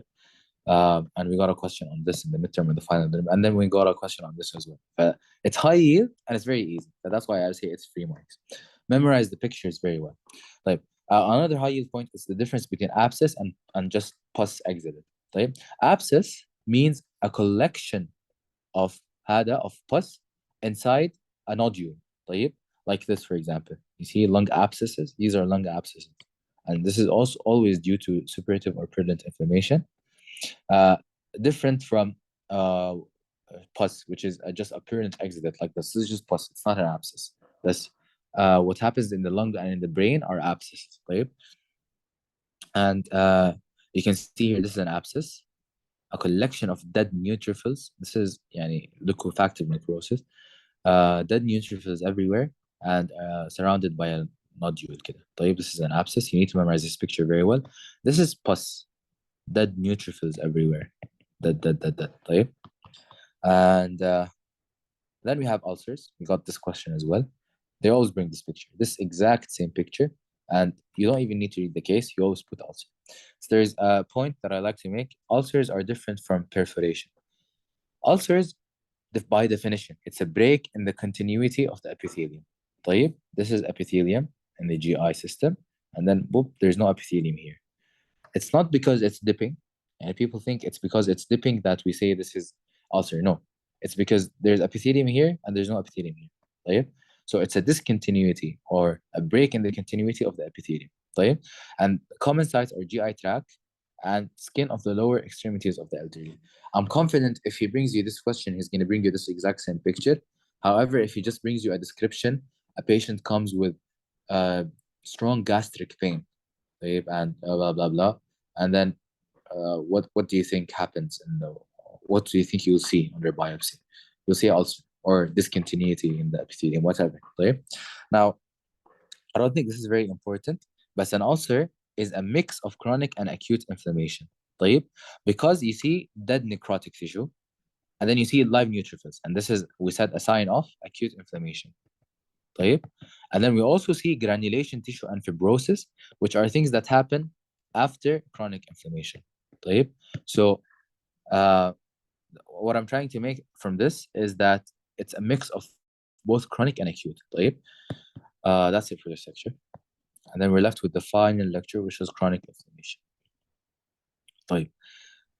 And we got a question on this in the midterm or the final, and then we got a question on this as well. But it's high yield and it's very easy. So that's why I say it's 3 marks. Memorize the pictures very well. Like another high yield point is the difference between abscess and just pus exited. Like, abscess means a collection of pus inside a nodule. Like this, for example. You see lung abscesses. These are lung abscesses. And this is also always due to suppurative or purulent inflammation. Different from pus, which is just a purulent exudate like this. This is just pus. It's not an abscess. This, what happens in the lung and in the brain are abscesses. Right? And you can see here, this is an abscess, a collection of dead neutrophils. This is liquefactive necrosis. Dead neutrophils everywhere and surrounded by a nodule. This is an abscess. You need to memorize this picture very well. This is pus. Dead neutrophils everywhere. Dead. طيب. And then we have ulcers. We got this question as well. They always bring this picture, this exact same picture, and you don't even need to read the case. You always put ulcer. So there's a point that I like to make. Ulcers are different from perforation. Ulcers, by definition, it's a break in the continuity of the epithelium. طيب. This is epithelium in the GI system, and then boop, there's no epithelium here. It's not because it's dipping, and people think it's because it's dipping that we say this is ulcer. No, it's because there's epithelium here and there's no epithelium here. Right? So it's a discontinuity or a break in the continuity of the epithelium. Right? And common sites are GI tract and skin of the lower extremities of the elderly. I'm confident if he brings you this question, he's going to bring you this exact same picture. However, if he just brings you a description, a patient comes with strong gastric pain, and blah blah blah, and then what do you think happens, and what do you think you'll see under biopsy? You'll see ulcer or discontinuity in the epithelium, whatever. Right? Now, I don't think this is very important, but an ulcer is a mix of chronic and acute inflammation. طيب? Because you see dead necrotic tissue, and then you see live neutrophils, and this is, we said, a sign of acute inflammation. طيب? And then we also see granulation tissue and fibrosis, which are things that happen after chronic inflammation. طيب? So what I'm trying to make from this is that it's a mix of both chronic and acute. طيب? That's it for this lecture. And then we're left with the final lecture, which is chronic inflammation. طيب.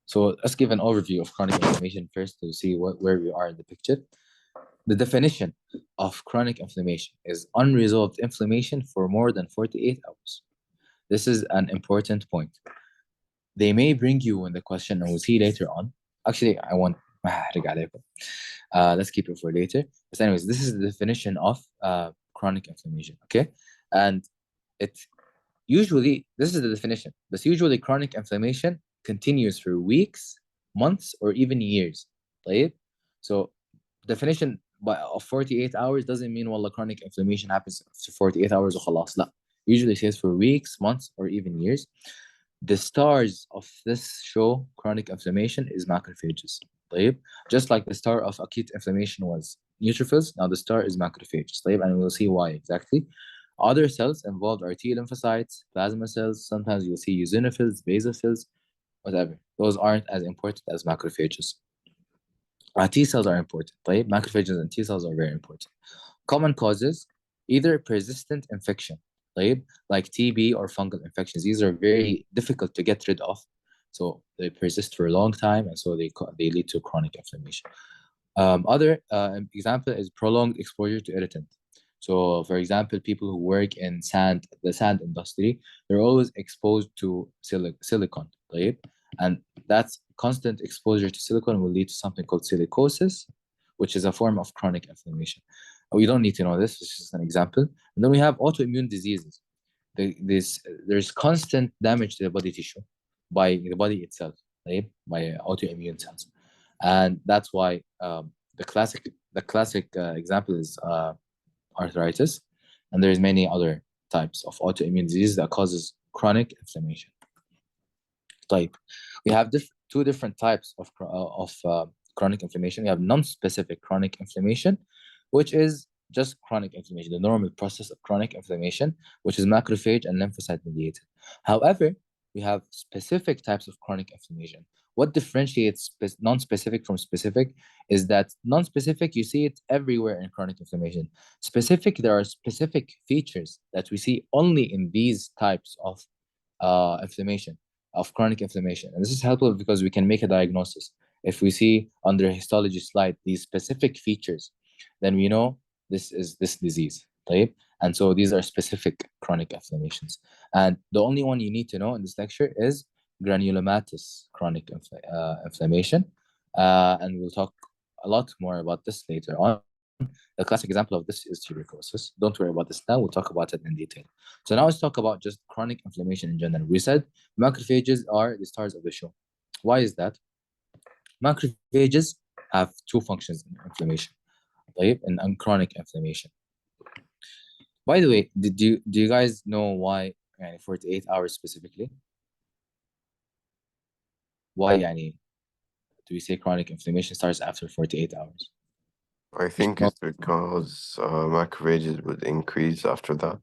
So let's give an overview of chronic inflammation first to see where we are in the picture. The definition of chronic inflammation is unresolved inflammation for more than 48 hours. This is an important point. They may bring you in the question, and we'll see later on. Actually, I want let's keep it for later. But anyways, this is the definition of chronic inflammation. Okay, and it's usually, this is the definition. But usually, chronic inflammation continues for weeks, months, or even years. Right? So, definition of 48 hours doesn't mean chronic inflammation happens for 48 hours وخلاص. لا. Usually it says for weeks, months, or even years. The stars of this show, chronic inflammation, is macrophages. طيب? Just like the star of acute inflammation was neutrophils, now the star is macrophages. طيب? And we'll see why exactly. Other cells involved are T lymphocytes, plasma cells. Sometimes you'll see eosinophils, basophils, whatever. Those aren't as important as macrophages. T cells are important, right? Macrophages and T cells are very important. Common causes, either persistent infection, right? Like TB or fungal infections. These are very difficult to get rid of. So they persist for a long time, and so they lead to chronic inflammation. Other example is prolonged exposure to irritant. So, for example, people who work in the sand industry, they're always exposed to silicon, right? And that's constant exposure to silicon will lead to something called silicosis, which is a form of chronic inflammation. We don't need to know this. This is just an example. And then we have autoimmune diseases. There's constant damage to the body tissue by the body itself, right? By autoimmune cells, and that's why the classic example is arthritis, and there's many other types of autoimmune disease that causes chronic inflammation. Type we have two different types of chronic inflammation. We have non-specific chronic inflammation, which is just chronic inflammation, the normal process of chronic inflammation, which is macrophage and lymphocyte mediated. However, we have specific types of chronic inflammation. What differentiates non-specific from specific is that non-specific, you see it everywhere in chronic inflammation. Specific, there are specific features that we see only in these types of inflammation, of chronic inflammation. And this is helpful because we can make a diagnosis. If we see under histology slide these specific features, then we know this is this disease, right? And so these are specific chronic inflammations. And the only one you need to know in this lecture is granulomatous chronic inflammation. And we'll talk a lot more about this later on. The classic example of this is tuberculosis. Don't worry about this now. We'll talk about it in detail. So now let's talk about just chronic inflammation in general. We said macrophages are the stars of the show. Why is that? Macrophages have two functions in inflammation, right? And chronic inflammation. By the way, do you guys know why 48 hours specifically? Why do we say chronic inflammation starts after 48 hours? I think it's because macrophages would increase after that.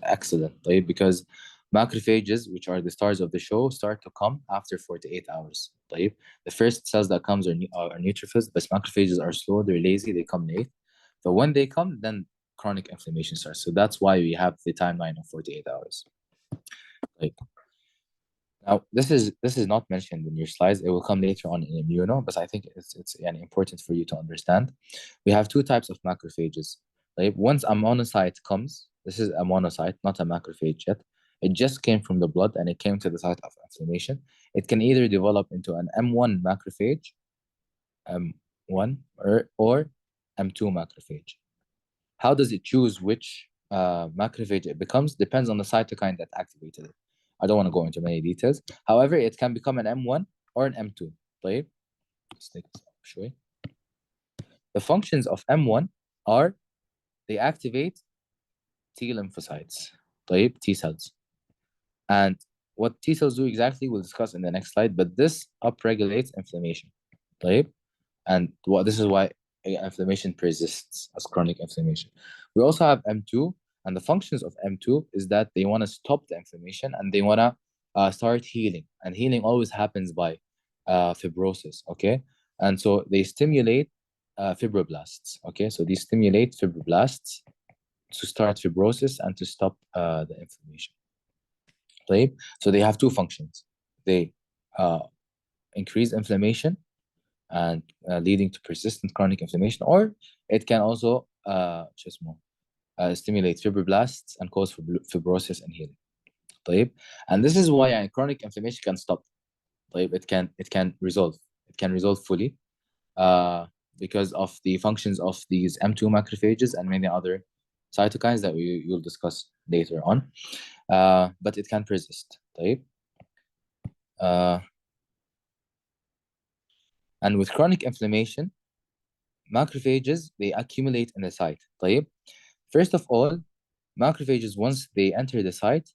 Excellent, right? Because macrophages, which are the stars of the show, start to come after 48 hours, right? The first cells that comes are neutrophils, but macrophages are slow, they're lazy, they come late. So when they come, then chronic inflammation starts. So that's why we have the timeline of 48 hours. Right. Now, this is not mentioned in your slides. It will come later on in immuno, but I think it's important for you to understand. We have two types of macrophages. Right? Once a monocyte comes, this is a monocyte, not a macrophage yet. It just came from the blood and it came to the site of inflammation. It can either develop into an M1 macrophage, M1 or M2 macrophage. How does it choose which macrophage it becomes? Depends on the cytokine that activated it. I don't want to go into many details. However, it can become an M1 or an M2. طيب? Let's take this off شوي. The functions of M1 are they activate T lymphocytes, طيب? T cells. And what T cells do exactly, we'll discuss in the next slide, but this upregulates inflammation. طيب? And this is why inflammation persists as chronic inflammation. We also have M2, and the functions of M2 is that they want to stop the inflammation and they want to start healing. And healing always happens by fibrosis, okay? And so they stimulate fibroblasts, okay? So they stimulate fibroblasts to start fibrosis and to stop the inflammation. Right? So they have two functions. They increase inflammation and leading to persistent chronic inflammation, or it can also stimulate fibroblasts and cause fibrosis and healing. طيب? And this is why chronic inflammation can stop. طيب? It can resolve. It can resolve fully because of the functions of these M2 macrophages and many other cytokines that you'll discuss later on. But it can persist. طيب? And with chronic inflammation, macrophages, they accumulate in the site. طيب? First of all, macrophages, once they enter the site,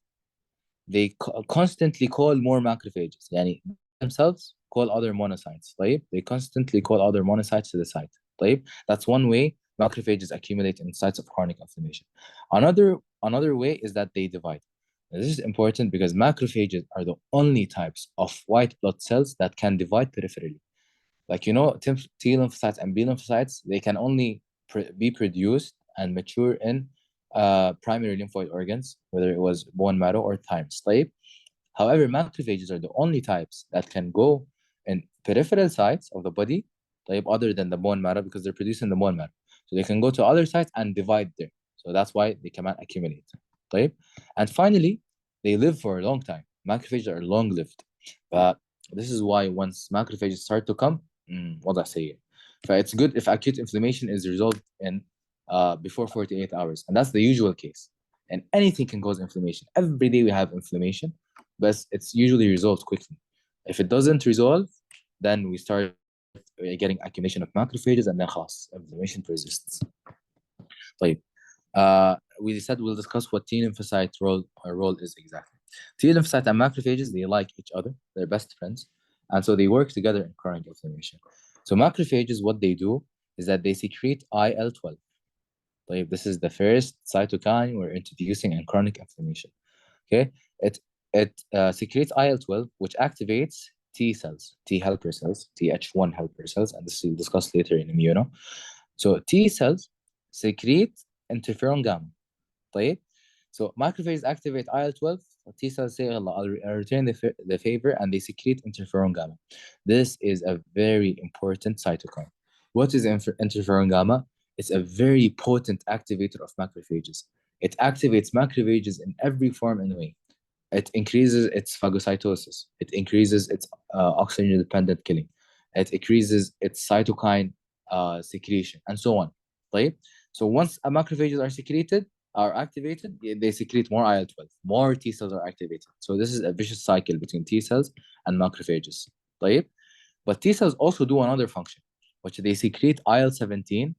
they constantly call more macrophages. يعني themselves call other monocytes. طيب? They constantly call other monocytes to the site. طيب? That's one way macrophages accumulate in sites of chronic inflammation. Another way is that they divide. Now, this is important because macrophages are the only types of white blood cells that can divide peripherally. Like, T lymphocytes and B lymphocytes, they can only be produced and mature in primary lymphoid organs, whether it was bone marrow or thymus. طيب? However, macrophages are the only types that can go in peripheral sites of the body, طيب, other than the bone marrow, because they're produced in the bone marrow. So they can go to other sites and divide there. So that's why they can accumulate. طيب. And finally, they live for a long time. Macrophages are long-lived. But this is why once macrophages start to come, وضع سيء. It's good if acute inflammation is resolved in before 48 hours. And that's the usual case. And anything can cause inflammation. Every day we have inflammation, but it's usually resolved quickly. If it doesn't resolve, then we start getting accumulation of macrophages, and then خلاص, inflammation persists. طيب. We said we'll discuss what T lymphocyte role is exactly. T lymphocyte and macrophages, they like each other. They're best friends. And so they work together in chronic inflammation. So macrophages, what they do is that they secrete IL-12. طيب, this is the first cytokine we're introducing in chronic inflammation. Okay, it secretes IL-12, which activates T cells, T helper cells, Th1 helper cells, and this we'll discuss later in immuno. So T cells secrete interferon gamma. طيب. So macrophages activate IL-12. T cells say, I'll return the favor, and they secrete interferon gamma. This is a very important cytokine. What is interferon gamma? It's a very potent activator of macrophages. It activates macrophages in every form and way. It increases its phagocytosis. It increases its oxygen-dependent killing. It increases its cytokine secretion, and so on. Right? So once macrophages are activated, they secrete more IL-12. More T cells are activated. So this is a vicious cycle between T cells and macrophages. Right? But T cells also do another function, which they secrete IL-17,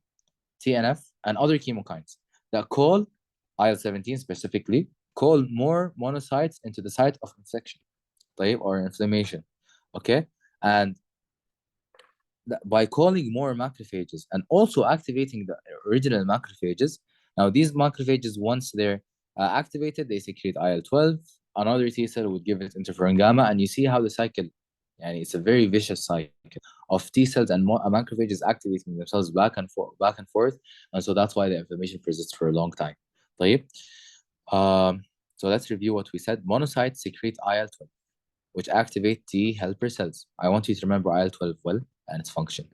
TNF, and other chemokines that call IL-17 specifically, call more monocytes into the site of infection, or inflammation. Okay? And by calling more macrophages and also activating the original macrophages, now these macrophages, once they're activated, they secrete IL-12. Another T cell would give it interferon gamma, and you see how the cycle, and it's a very vicious cycle of T cells and macrophages activating themselves back and forth, and so that's why the inflammation persists for a long time. طيب. So let's review what we said. Monocytes secrete IL-12, which activate T helper cells. I want you to remember IL-12 well and its function.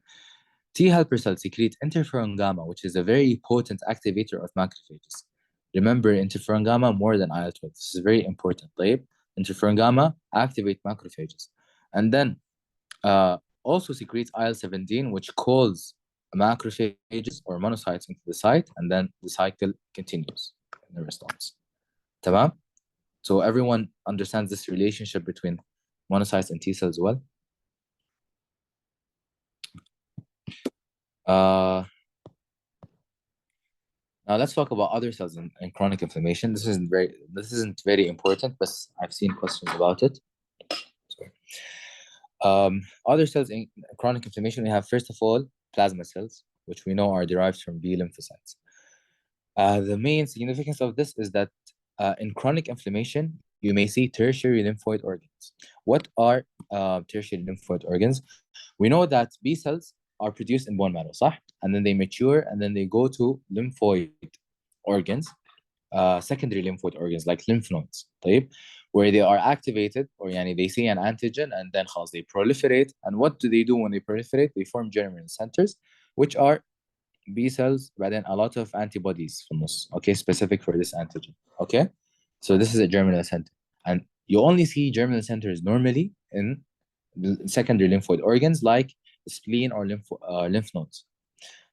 T helper cells secrete interferon gamma, which is a very potent activator of macrophages. Remember interferon gamma more than IL-12. This is very important. طيب. Interferon gamma activate macrophages. And then also secretes IL-17, which calls macrophages or monocytes into the site, and then the cycle continues in the response. تمام? So everyone understands this relationship between monocytes and T cells well? Now let's talk about other cells in chronic inflammation. This isn't very important, but I've seen questions about it. Other cells in chronic inflammation, we have, first of all, plasma cells, which we know are derived from B lymphocytes. The main significance of this is that in chronic inflammation, you may see tertiary lymphoid organs. What are tertiary lymphoid organs? We know that B cells are produced in bone marrow, صح? And then they mature, and then they go to lymphoid organs, secondary lymphoid organs like lymph nodes, طيب, where they are activated, or they see an antigen, and then they proliferate. And what do they do when they proliferate? They form germinal centers, which are B cells, but then a lot of antibodies from this, okay, specific for this antigen, okay? So this is a germinal center. And you only see germinal centers normally in secondary lymphoid organs like the spleen or lymph nodes.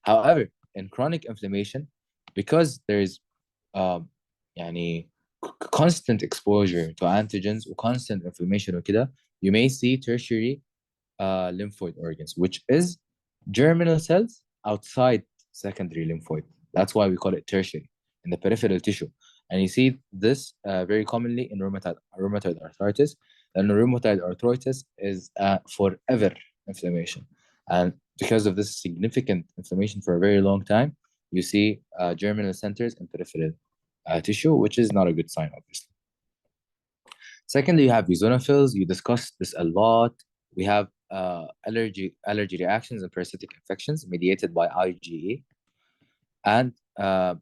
However, in chronic inflammation, because there's constant exposure to antigens or constant inflammation وكده, you may see tertiary lymphoid organs, which is germinal cells outside secondary lymphoid. That's why we call it tertiary, in the peripheral tissue. And you see this very commonly in rheumatoid arthritis. And rheumatoid arthritis is forever inflammation. And because of this significant inflammation for a very long time, you see germinal centers in peripheral tissue, which is not a good sign, obviously. Secondly, you have eosinophils. You discussed this a lot. We have allergy reactions and parasitic infections mediated by IgE. And the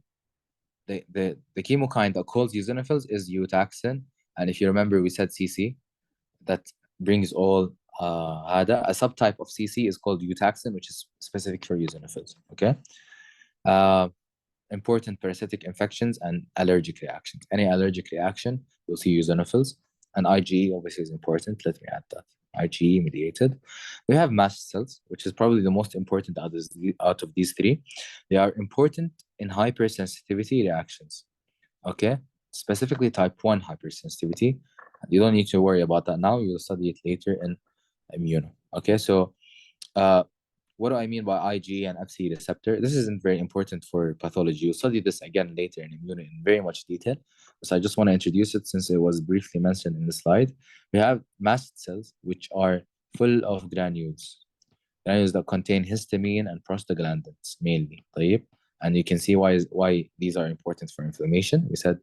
chemokine that calls eosinophils is eutaxin. And if you remember, we said CC. That brings all هذا. A subtype of CC is called eutaxin, which is specific for eosinophils. Okay. important parasitic infections and allergic reactions. Any allergic reaction, you'll see eosinophils. And IgE obviously is important. Let me add that. IgE mediated. We have mast cells, which is probably the most important out of these three. They are important in hypersensitivity reactions. Okay, specifically type 1 hypersensitivity. You don't need to worry about that now. You'll study it later in immuno. Okay, so what do I mean by IgE and Fc receptor? This isn't very important for pathology. You'll study this again later in immuno in very much detail. So I just want to introduce it since it was briefly mentioned in the slide. We have mast cells, which are full of granules that contain histamine and prostaglandins mainly. طيب? And you can see why these are important for inflammation. We said,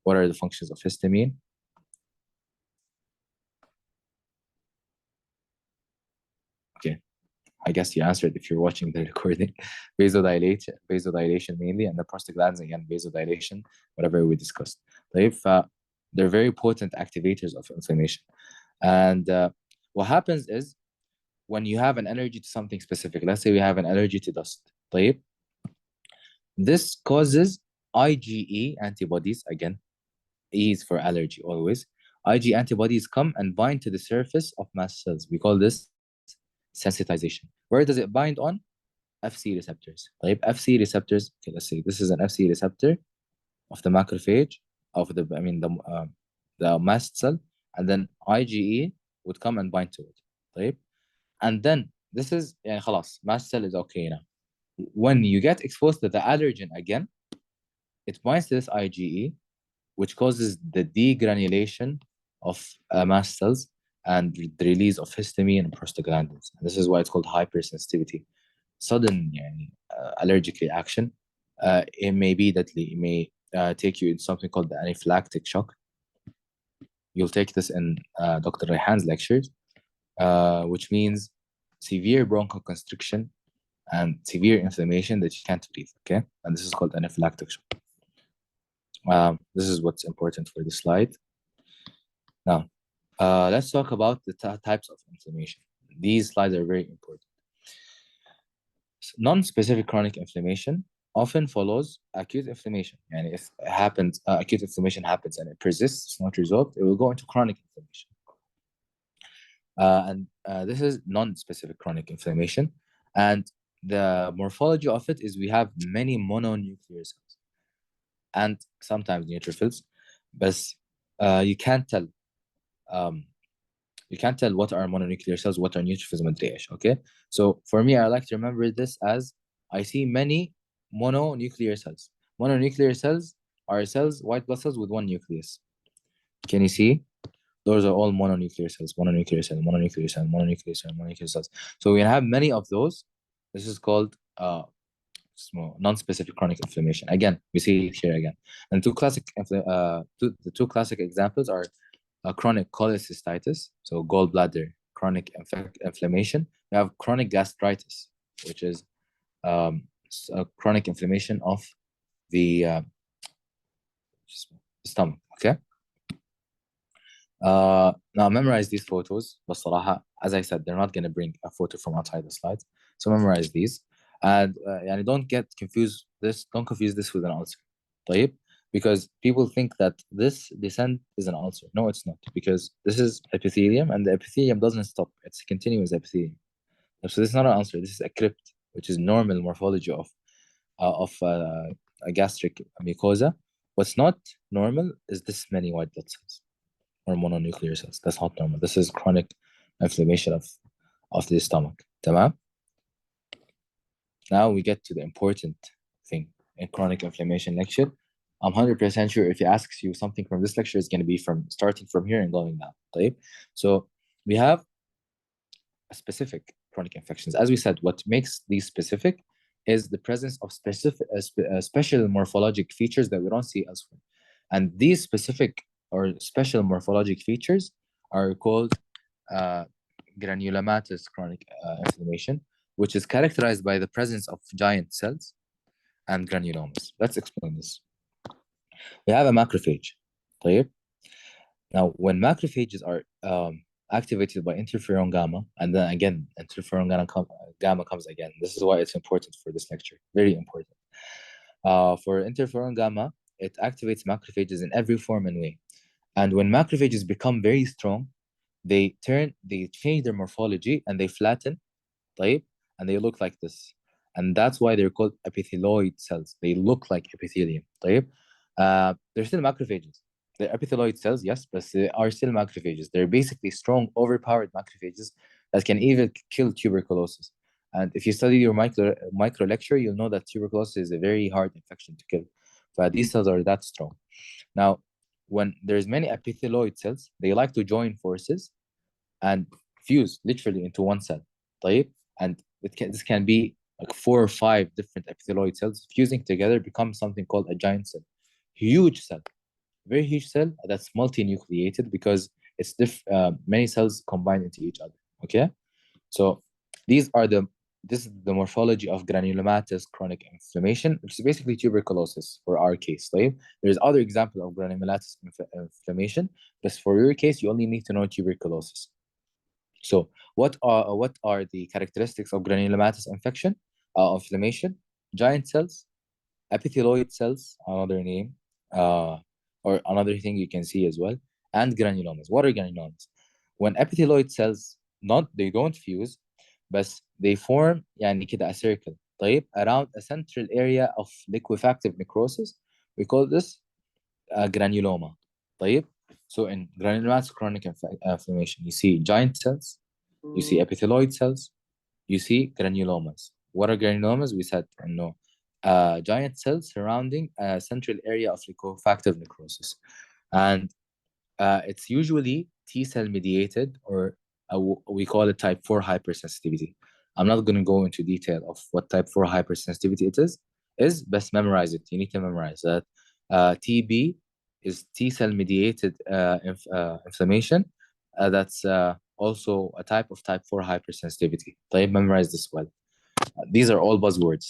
what are the functions of histamine? Okay, I guess you answered if you're watching the recording. Vasodilation mainly, and the prostaglandins again, vasodilation, whatever we discussed. They're very potent activators of inflammation. And what happens is when you have an allergy to something specific, let's say we have an allergy to dust. This causes IgE antibodies, again, E is for allergy always. IgE antibodies come and bind to the surface of mast cells. We call this sensitization. Where does it bind on? Fc receptors. Fc receptors, okay, let's say this is an Fc receptor of the macrophage, the mast cell, and then IgE would come and bind to it. And then this is, خلاص, mast cell is okay now. When you get exposed to the allergen again, it binds to this IgE, which causes the degranulation of mast cells and the release of histamine and prostaglandins. And this is why it's called hypersensitivity. Sudden allergic reaction. It may be that it may take you in something called the anaphylactic shock. You'll take this in Dr. Rayhan's lectures, which means severe bronchoconstriction and severe inflammation that you can't breathe, okay? And this is called anaphylactic shock. This is what's important for this slide. Now, let's talk about the types of inflammation. These slides are very important. Non-specific chronic inflammation often follows acute inflammation. And if it happens, acute inflammation happens and it persists, it's not resolved, it will go into chronic inflammation. This is non-specific chronic inflammation. And the morphology of it is we have many mononuclear cells and sometimes neutrophils, but you can't tell. You can't tell what are mononuclear cells, what are neutrophils, okay? So for me, I like to remember this as I see many mononuclear cells. Mononuclear cells are cells, white blood cells with one nucleus. Can you see? Those are all mononuclear cells, mononuclear cell, mononuclear cell, mononuclear cell, mononuclear cells. So we have many of those. This is called non-specific chronic inflammation. Again, we see it here again. And the two classic examples are chronic cholecystitis, so gallbladder chronic inflammation. We have chronic gastritis, which is a chronic inflammation of the stomach, okay? Now memorize these photos. بصراحة, as I said, they're not going to bring a photo from outside the slides. So memorize these. And don't confuse this with an ulcer. طيب? Because people think that this descent is an ulcer. No, it's not. Because this is epithelium and the epithelium doesn't stop. It's a continuous epithelium. So this is not an ulcer. This is a crypt, which is normal morphology of a gastric mucosa. What's not normal is this many white blood cells or mononuclear cells. That's not normal. This is chronic inflammation of the stomach. تمام? Now we get to the important thing in chronic inflammation lecture. I'm 100% sure if he asks you something from this lecture, it's going to be starting from here and going down. طيب? So we have specific chronic infections. As we said, what makes these specific is the presence of special morphologic features that we don't see elsewhere. And these specific or special morphologic features are called granulomatous chronic inflammation, which is characterized by the presence of giant cells and granulomas. Let's explain this. We have a macrophage. طيب? Now, when macrophages are activated by interferon gamma, and then again, interferon gamma comes again. This is why it's important for this lecture. Very important. For interferon gamma, it activates macrophages in every form and way. And when macrophages become very strong, they change their morphology and they flatten, طيب, and they look like this. And that's why they're called epithelioid cells. They look like epithelium. طيب. They're still macrophages. They're epithelioid cells, yes, but they are still macrophages. They're basically strong, overpowered macrophages that can even kill tuberculosis. And if you study your micro lecture, you'll know that tuberculosis is a very hard infection to kill. But these cells are that strong. Now, when there's many epithelioid cells, they like to join forces and fuse literally into one cell. طيب. And this can be like 4 or 5 different epithelioid cells fusing together become something called a giant cell. Huge cell, very huge cell that's multinucleated because it's many cells combined into each other. Okay, so these are this is the morphology of granulomatous chronic inflammation, which is basically tuberculosis for our case. Right? There's other example of granulomatous inflammation, but for your case, you only need to know tuberculosis. So what are the characteristics of granulomatous inflammation? Giant cells, epithelioid cells, another name, or another thing you can see as well, and granulomas. What are granulomas? When epithelioid cells they don't fuse, but they form يعني كده a circle, طيب, around a central area of liquefactive necrosis. We call this granuloma. طيب. So in granulomatous chronic inflammation, you see giant cells, you see epithelioid cells, you see granulomas. What are granulomas? We said no. Giant cells surrounding a central area of liquefactive necrosis. And it's usually T cell mediated, or we call it type 4 hypersensitivity. I'm not going to go into detail of what type 4 hypersensitivity it is best memorize it. You need to memorize that. TB is T cell mediated inflammation. That's also a type of type 4 hypersensitivity. طيب, memorize this well. These are all buzzwords,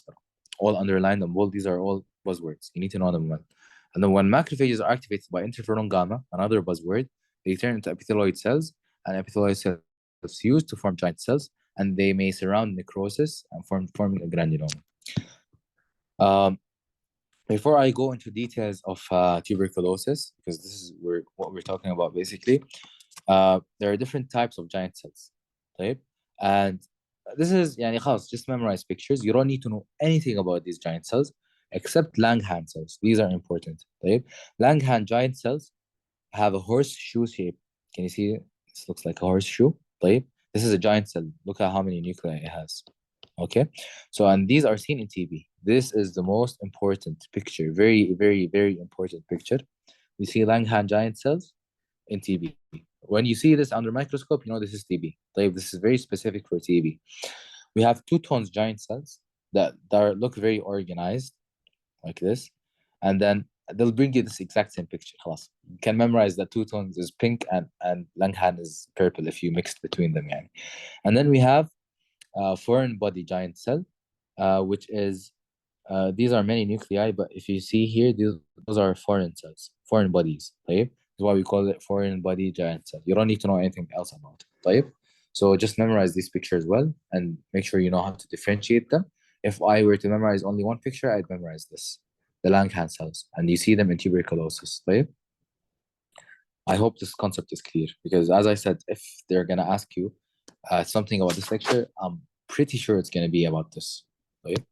all underlined and bold. These are all buzzwords. You need to know them well. And then when macrophages are activated by interferon gamma, another buzzword, they turn into epithelioid cells, and epithelioid cells fuse to form giant cells, and they may surround necrosis and forming a granuloma. Before I go into details of tuberculosis, because this is what we're talking about basically, there are different types of giant cells, right? And this is يعني خلاص, just memorize pictures. You don't need to know anything about these giant cells except Langhans cells. These are important, right? Langhans giant cells have a horseshoe shape. Can you see it? This looks like a horseshoe, right? This is a giant cell. Look at how many nuclei it has. Okay, so and these are seen in TB. This is the most important picture, very, very, very important picture. We see Langhans giant cells in TB. When you see this under microscope, you know this is TB. This is very specific for TB. We have two tones giant cells that look very organized, like this, and then they'll bring you this exact same picture. خلاص. You can memorize that two tones is pink and Langhans is purple if you mixed between them. يعني. And then we have foreign body giant cell, which is these are many nuclei, but if you see here, those are foreign cells, foreign bodies. طيب? That's why we call it foreign body giant cell. You don't need to know anything else about it. طيب? So just memorize these pictures well and make sure you know how to differentiate them. If I were to memorize only one picture, I'd memorize this, the Langhans cells, and you see them in tuberculosis. طيب? I hope this concept is clear, because as I said, if they're gonna ask you something about this lecture, I'm pretty sure it's gonna be about this. Right?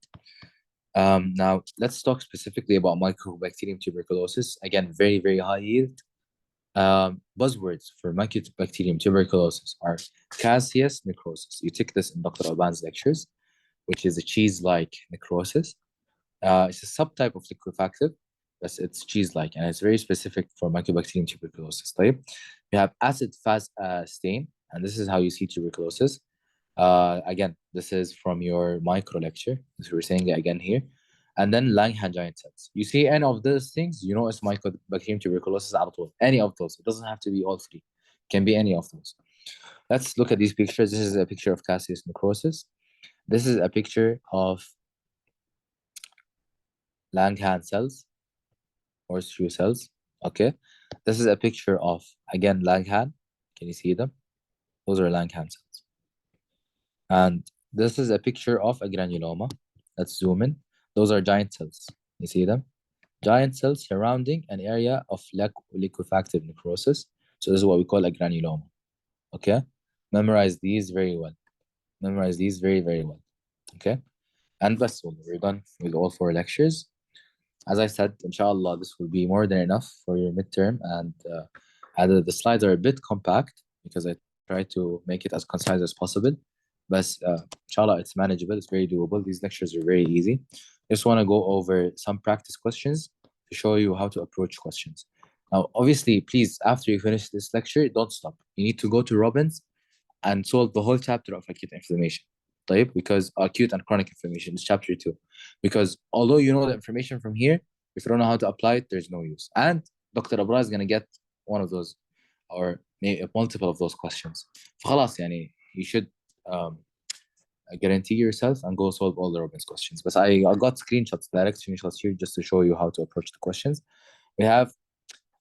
Now let's talk specifically about Mycobacterium tuberculosis. Again, very, very high yield. Buzzwords for Mycobacterium tuberculosis are caseous necrosis. You took this in Dr. Alban's lectures, which is a cheese-like necrosis. It's a subtype of liquefactive, but it's cheese-like, and it's very specific for Mycobacterium tuberculosis. طيب. You have acid-fast stain, and this is how you see tuberculosis. Again, this is from your micro lecture. So we're saying it again here. And then Langhans giant cells. You see any of those things, you know it's Mycobacterium tuberculosis على طول. Any of those. It doesn't have to be all three. It can be any of those. Let's look at these pictures. This is a picture of caseous necrosis. This is a picture of Langhans cells, horseshoe cells. Okay. This is a picture of, again, Langhans. Can you see them? Those are Langhans cells. And this is a picture of a granuloma. Let's zoom in. Those are giant cells. You see them? Giant cells surrounding an area of liquefactive necrosis. So this is what we call a granuloma. Okay? Memorize these very well. Memorize these very, very well. Okay? And bas, we're done with all 4 lectures. As I said, inshallah, this will be more than enough for your midterm. And the slides are a bit compact because I try to make it as concise as possible. But inshallah, it's manageable. It's very doable. These lectures are very easy. Just want to go over some practice questions to show you how to approach questions. Now, obviously, please, after you finish this lecture, don't stop. You need to go to Robbins and solve the whole chapter of acute inflammation. طيب, because acute and chronic inflammation is chapter 2. Because although you know the information from here, if you don't know how to apply it, there's no use. And Dr. Abrar is going to get one of those or maybe multiple of those questions. فخلاص يعني you should guarantee yourself and go solve all the Robbins questions. But I got screenshots, direct screenshots here just to show you how to approach the questions. We have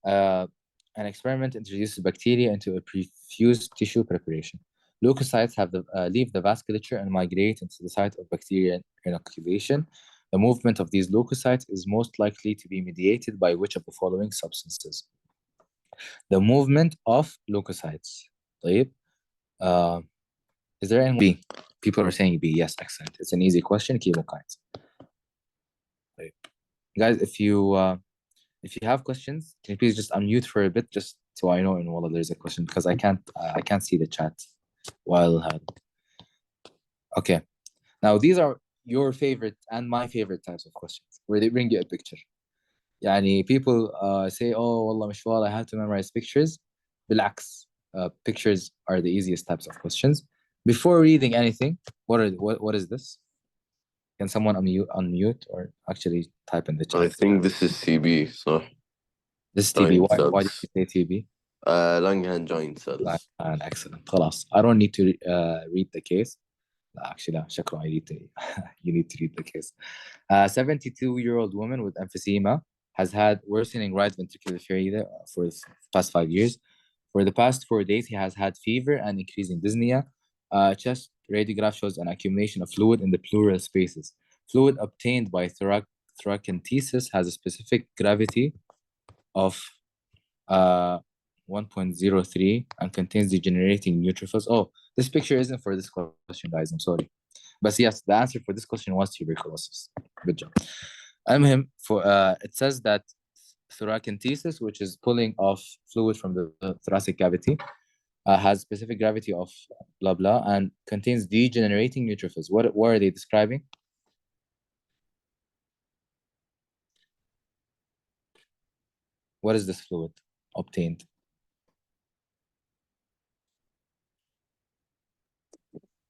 an experiment introduces bacteria into a perfused tissue preparation. Leukocytes have leave the vasculature and migrate into the site of bacterial inoculation. The movement of these leukocytes is most likely to be mediated by which of the following substances? The movement of leukocytes. طيب. Is there any B? People are saying B. Yes, excellent. It's an easy question. Chemokines. طيب. Guys, if you have questions, can you please just unmute for a bit, just so I know in Wallah there's a question, because I can't see the chat while okay. Now these are your favorite and my favorite types of questions where they bring you a picture. يعني people say, oh والله مش I have to memorize pictures. بالعكس, pictures are the easiest types of questions. Before reading anything, what is this? Can someone unmute or actually type in the chat? I think this is TB, so This is TB. giant Why did cells. you say TB? Langerhans giant cells. Excellent. خلاص. I don't need to read the case. Actually, لا, شكرا. You need to read the case. 72-year-old woman with emphysema has had worsening right ventricular failure for the past 5 years. For the past 4 days, he has had fever and increasing dyspnea. Chest radiograph shows an accumulation of fluid in the pleural spaces. Fluid obtained by thoracentesis has a specific gravity of 1.03 and contains degenerating neutrophils. Oh, this picture isn't for this question, guys. I'm sorry. But yes, the answer for this question was tuberculosis. Good job. It says that thoracentesis, which is pulling off fluid from the thoracic cavity, has specific gravity of blah blah and contains degenerating neutrophils. What are they describing? What is this fluid obtained?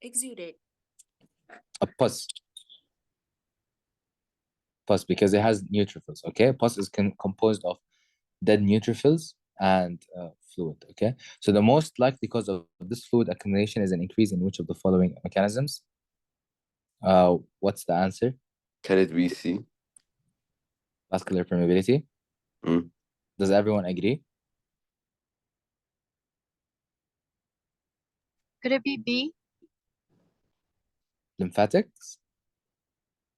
Exuded. A pus. Pus, because it has neutrophils. Okay, pus is composed of dead neutrophils and fluid. Okay, so the most likely cause of this fluid accumulation is an increase in which of the following mechanisms? What's the answer? Can it be C? Vascular permeability. Does everyone agree? Could it be B? Lymphatics?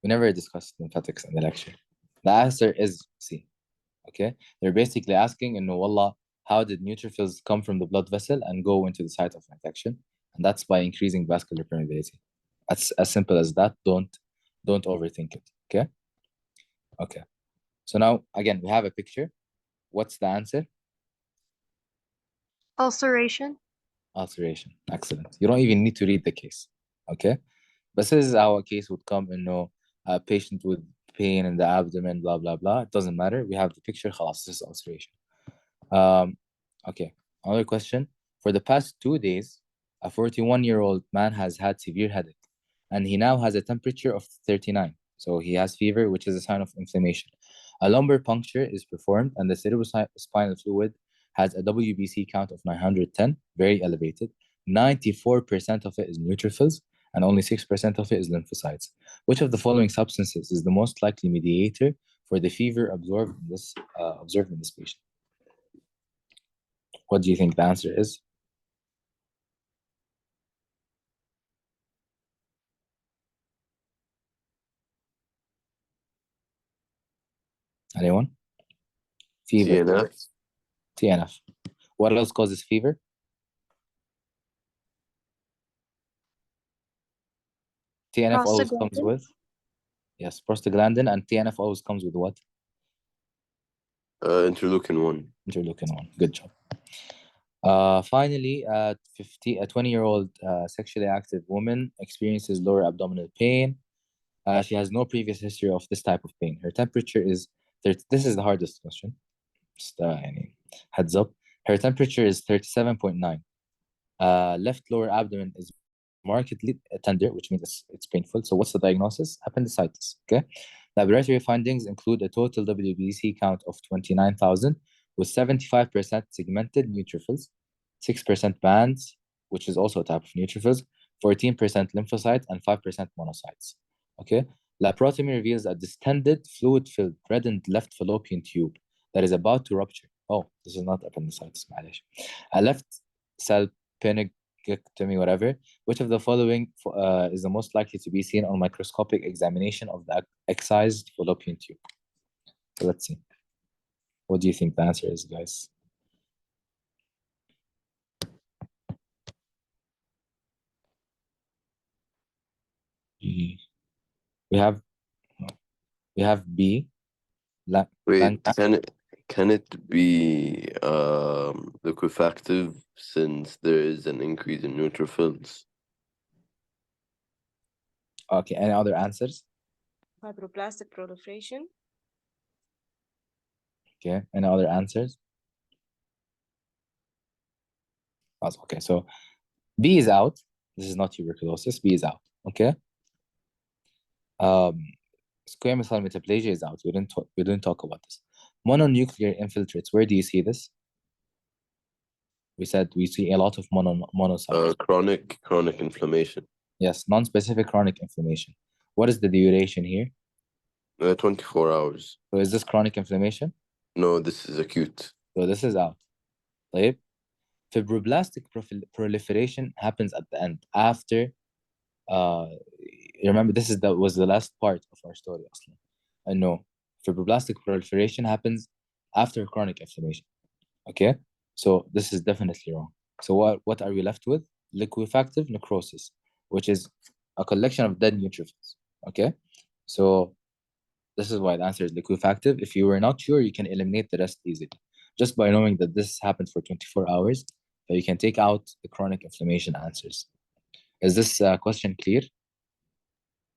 We never discussed lymphatics in the lecture. The answer is C. Okay, they're basically asking, wallah, how did neutrophils come from the blood vessel and go into the site of infection? And that's by increasing vascular permeability. That's as simple as that. Don't overthink it. Okay. Okay. So now again, we have a picture. What's the answer? Ulceration. Ulceration. Excellent. You don't even need to read the case. Okay. But this is how a case would come, a patient with pain in the abdomen, blah, blah, blah. It doesn't matter. We have the picture. خلاص, this is ulceration. Okay. Another question. For the past 2 days, a 41-year-old man has had severe headache, and he now has a temperature of 39. So he has fever, which is a sign of inflammation. A lumbar puncture is performed, and the cerebrospinal fluid has a WBC count of 910, very elevated. 94% of it is neutrophils, and only 6% of it is lymphocytes. Which of the following substances is the most likely mediator for the fever observed in this patient? What do you think the answer is? Anyone? Fever. TNF. TNF. What else causes fever? TNF always comes Prostaglandin. with, yes, prostaglandin, and TNF always comes with what? Interleukin 1. Interleukin 1. Good job. Finally, a 20-year-old sexually active woman experiences lower abdominal pain. She has no previous history of this type of pain. Her temperature is, this is the hardest question. Just heads up. Her temperature is 37.9. Left lower abdomen is markedly tender, which means it's painful. So what's the diagnosis? Appendicitis. Okay. Laboratory findings include a total WBC count of 29,000 with 75% segmented neutrophils, 6% bands, which is also a type of neutrophils, 14% lymphocytes, and 5% monocytes. Okay. Laparotomy reveals a distended, fluid-filled, reddened left fallopian tube that is about to rupture. Oh, this is not appendicitis, معلش. A left salpingectomy, whatever. Which of the following is the most likely to be seen on microscopic examination of the excised fallopian tube? So let's see. What do you think the answer is, guys? We have B. Wait, can it be liquefactive since there is an increase in neutrophils? Okay, any other answers? Fibroblastic proliferation. Okay, any other answers? Okay, so B is out. This is not tuberculosis. B is out. Okay. Squamous cell metaplasia is out. We didn't talk about this. Mononuclear infiltrates. Where do you see this? We said we see a lot of monocytes. Chronic inflammation. Yes, non-specific chronic inflammation. What is the duration here? 24 hours. So is this chronic inflammation? No, this is acute. So this is out. طيب. Fibroblastic proliferation happens at the end after. Remember, this was the last part of our story. Aslan. I know. Fibroblastic proliferation happens after chronic inflammation. Okay, so this is definitely wrong. So what are we left with? Liquefactive necrosis, which is a collection of dead neutrophils. Okay, so this is why the answer is liquefactive. If you were not sure, you can eliminate the rest easily just by knowing that this happened for 24 hours. So you can take out the chronic inflammation answers. Is this question clear?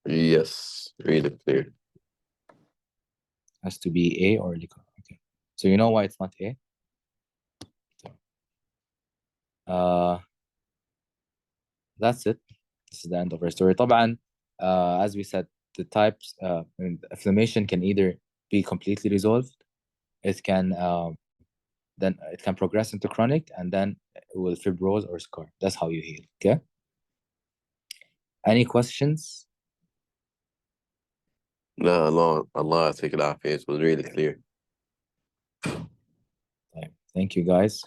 Yes, really clear. Has to be A or liquor. Okay, so you know why it's not A? That's it. This is the end of our story. طبعا, as we said, the types, inflammation can either be completely resolved, it can then it can progress into chronic, and then it will fibrose or scar. That's how you heal. Okay. Any questions? لا Allah يعطيك العافية. It was really clear. Thank you, guys.